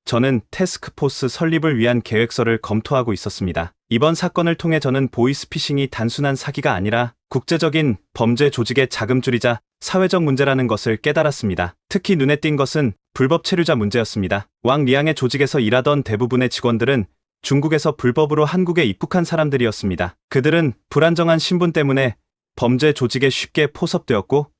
저는 태스크포스 설립을 위한 계획서를 검토하고 있었습니다. 이번 사건을 통해 저는 보이스피싱이 단순한 사기가 아니라 국제적인 범죄 조직의 자금줄이자 사회적 문제라는 것을 깨달았습니다. 특히 눈에 띈 것은 불법 체류자 문제였습니다. 왕 리앙의 조직에서 일하던 대부분의 직원들은 중국에서 불법으로 한국에 입국한 사람들이었습니다. 그들은 불안정한 신분 때문에 범죄 조직에 쉽게 포섭되었고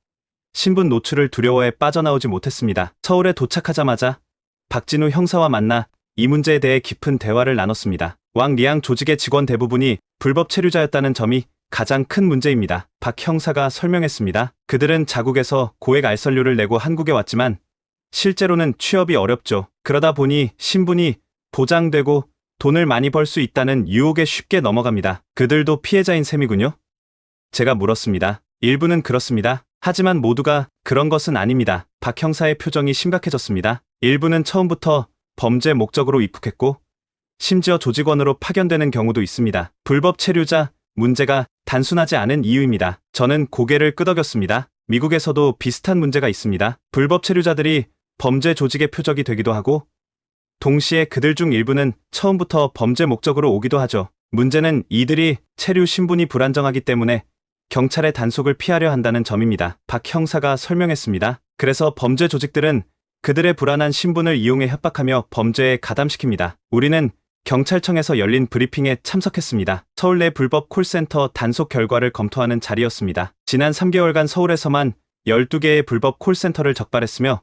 신분 노출을 두려워해 빠져나오지 못했습니다. 서울에 도착하자마자 박진우 형사와 만나 이 문제에 대해 깊은 대화를 나눴습니다. 왕 리앙 조직의 직원 대부분이 불법 체류자였다는 점이 가장 큰 문제입니다. 박 형사가 설명했습니다. 그들은 자국에서 고액 알선료를 내고 한국에 왔지만 실제로는 취업이 어렵죠. 그러다 보니 신분이 보장되고 돈을 많이 벌 수 있다는 유혹에 쉽게 넘어갑니다. 그들도 피해자인 셈이군요. 제가 물었습니다. 일부는 그렇습니다. 하지만 모두가 그런 것은 아닙니다. 박 형사의 표정이 심각해졌습니다. 일부는 처음부터 범죄 목적으로 입국했고 심지어 조직원으로 파견되는 경우도 있습니다. 불법 체류자 문제가 단순하지 않은 이유입니다. 저는 고개를 끄덕였습니다. 미국에서도 비슷한 문제가 있습니다. 불법 체류자들이 범죄 조직의 표적이 되기도 하고 동시에 그들 중 일부는 처음부터 범죄 목적으로 오기도 하죠. 문제는 이들이 체류 신분이 불안정하기 때문에 경찰의 단속을 피하려 한다는 점입니다. 박 형사가 설명했습니다. 그래서 범죄 조직들은 그들의 불안한 신분을 이용해 협박하며 범죄에 가담시킵니다. 우리는 경찰청에서 열린 브리핑에 참석했습니다. 서울 내 불법 콜센터 단속 결과를 검토하는 자리였습니다. 지난 3개월간 서울에서만 12개의 불법 콜센터를 적발했으며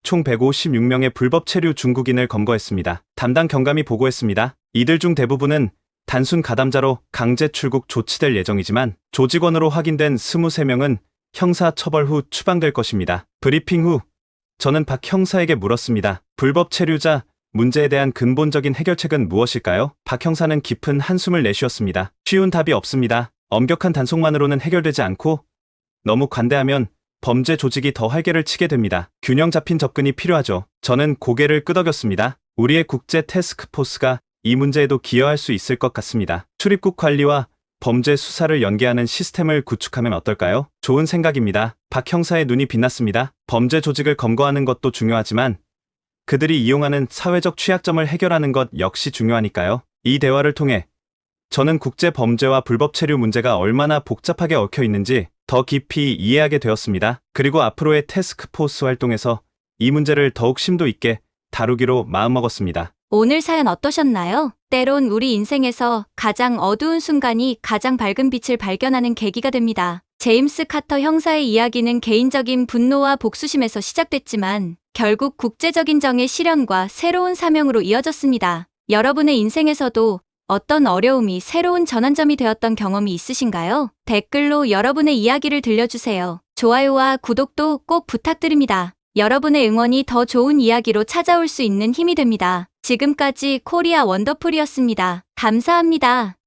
총 156명의 불법 체류 중국인을 검거했습니다. 담당 경감이 보고했습니다. 이들 중 대부분은 단순 가담자로 강제 출국 조치될 예정이지만 조직원으로 확인된 23명은 형사 처벌 후 추방될 것입니다. 브리핑 후 저는 박 형사에게 물었습니다. 불법 체류자 문제에 대한 근본적인 해결책은 무엇일까요? 박 형사는 깊은 한숨을 내쉬었습니다. 쉬운 답이 없습니다. 엄격한 단속만으로는 해결되지 않고 너무 관대하면 범죄 조직이 더 활개를 치게 됩니다. 균형 잡힌 접근이 필요하죠. 저는 고개를 끄덕였습니다. 우리의 국제 태스크포스가 이 문제에도 기여할 수 있을 것 같습니다. 출입국 관리와 범죄 수사를 연계하는 시스템을 구축하면 어떨까요? 좋은 생각입니다. 박 형사의 눈이 빛났습니다. 범죄 조직을 검거하는 것도 중요하지만 그들이 이용하는 사회적 취약점을 해결하는 것 역시 중요하니까요. 이 대화를 통해 저는 국제 범죄와 불법 체류 문제가 얼마나 복잡하게 얽혀 있는지 더 깊이 이해하게 되었습니다. 그리고 앞으로의 태스크포스 활동에서 이 문제를 더욱 심도 있게 다루기로 마음먹었습니다. 오늘 사연 어떠셨나요? 때론 우리 인생에서 가장 어두운 순간이 가장 밝은 빛을 발견하는 계기가 됩니다. 제임스 카터 형사의 이야기는 개인적인 분노와 복수심에서 시작됐지만 결국 국제적인 정의 실현과 새로운 사명으로 이어졌습니다. 여러분의 인생에서도 어떤 어려움이 새로운 전환점이 되었던 경험이 있으신가요? 댓글로 여러분의 이야기를 들려주세요. 좋아요와 구독도 꼭 부탁드립니다. 여러분의 응원이 더 좋은 이야기로 찾아올 수 있는 힘이 됩니다. 지금까지 코리아 원더풀이었습니다. 감사합니다.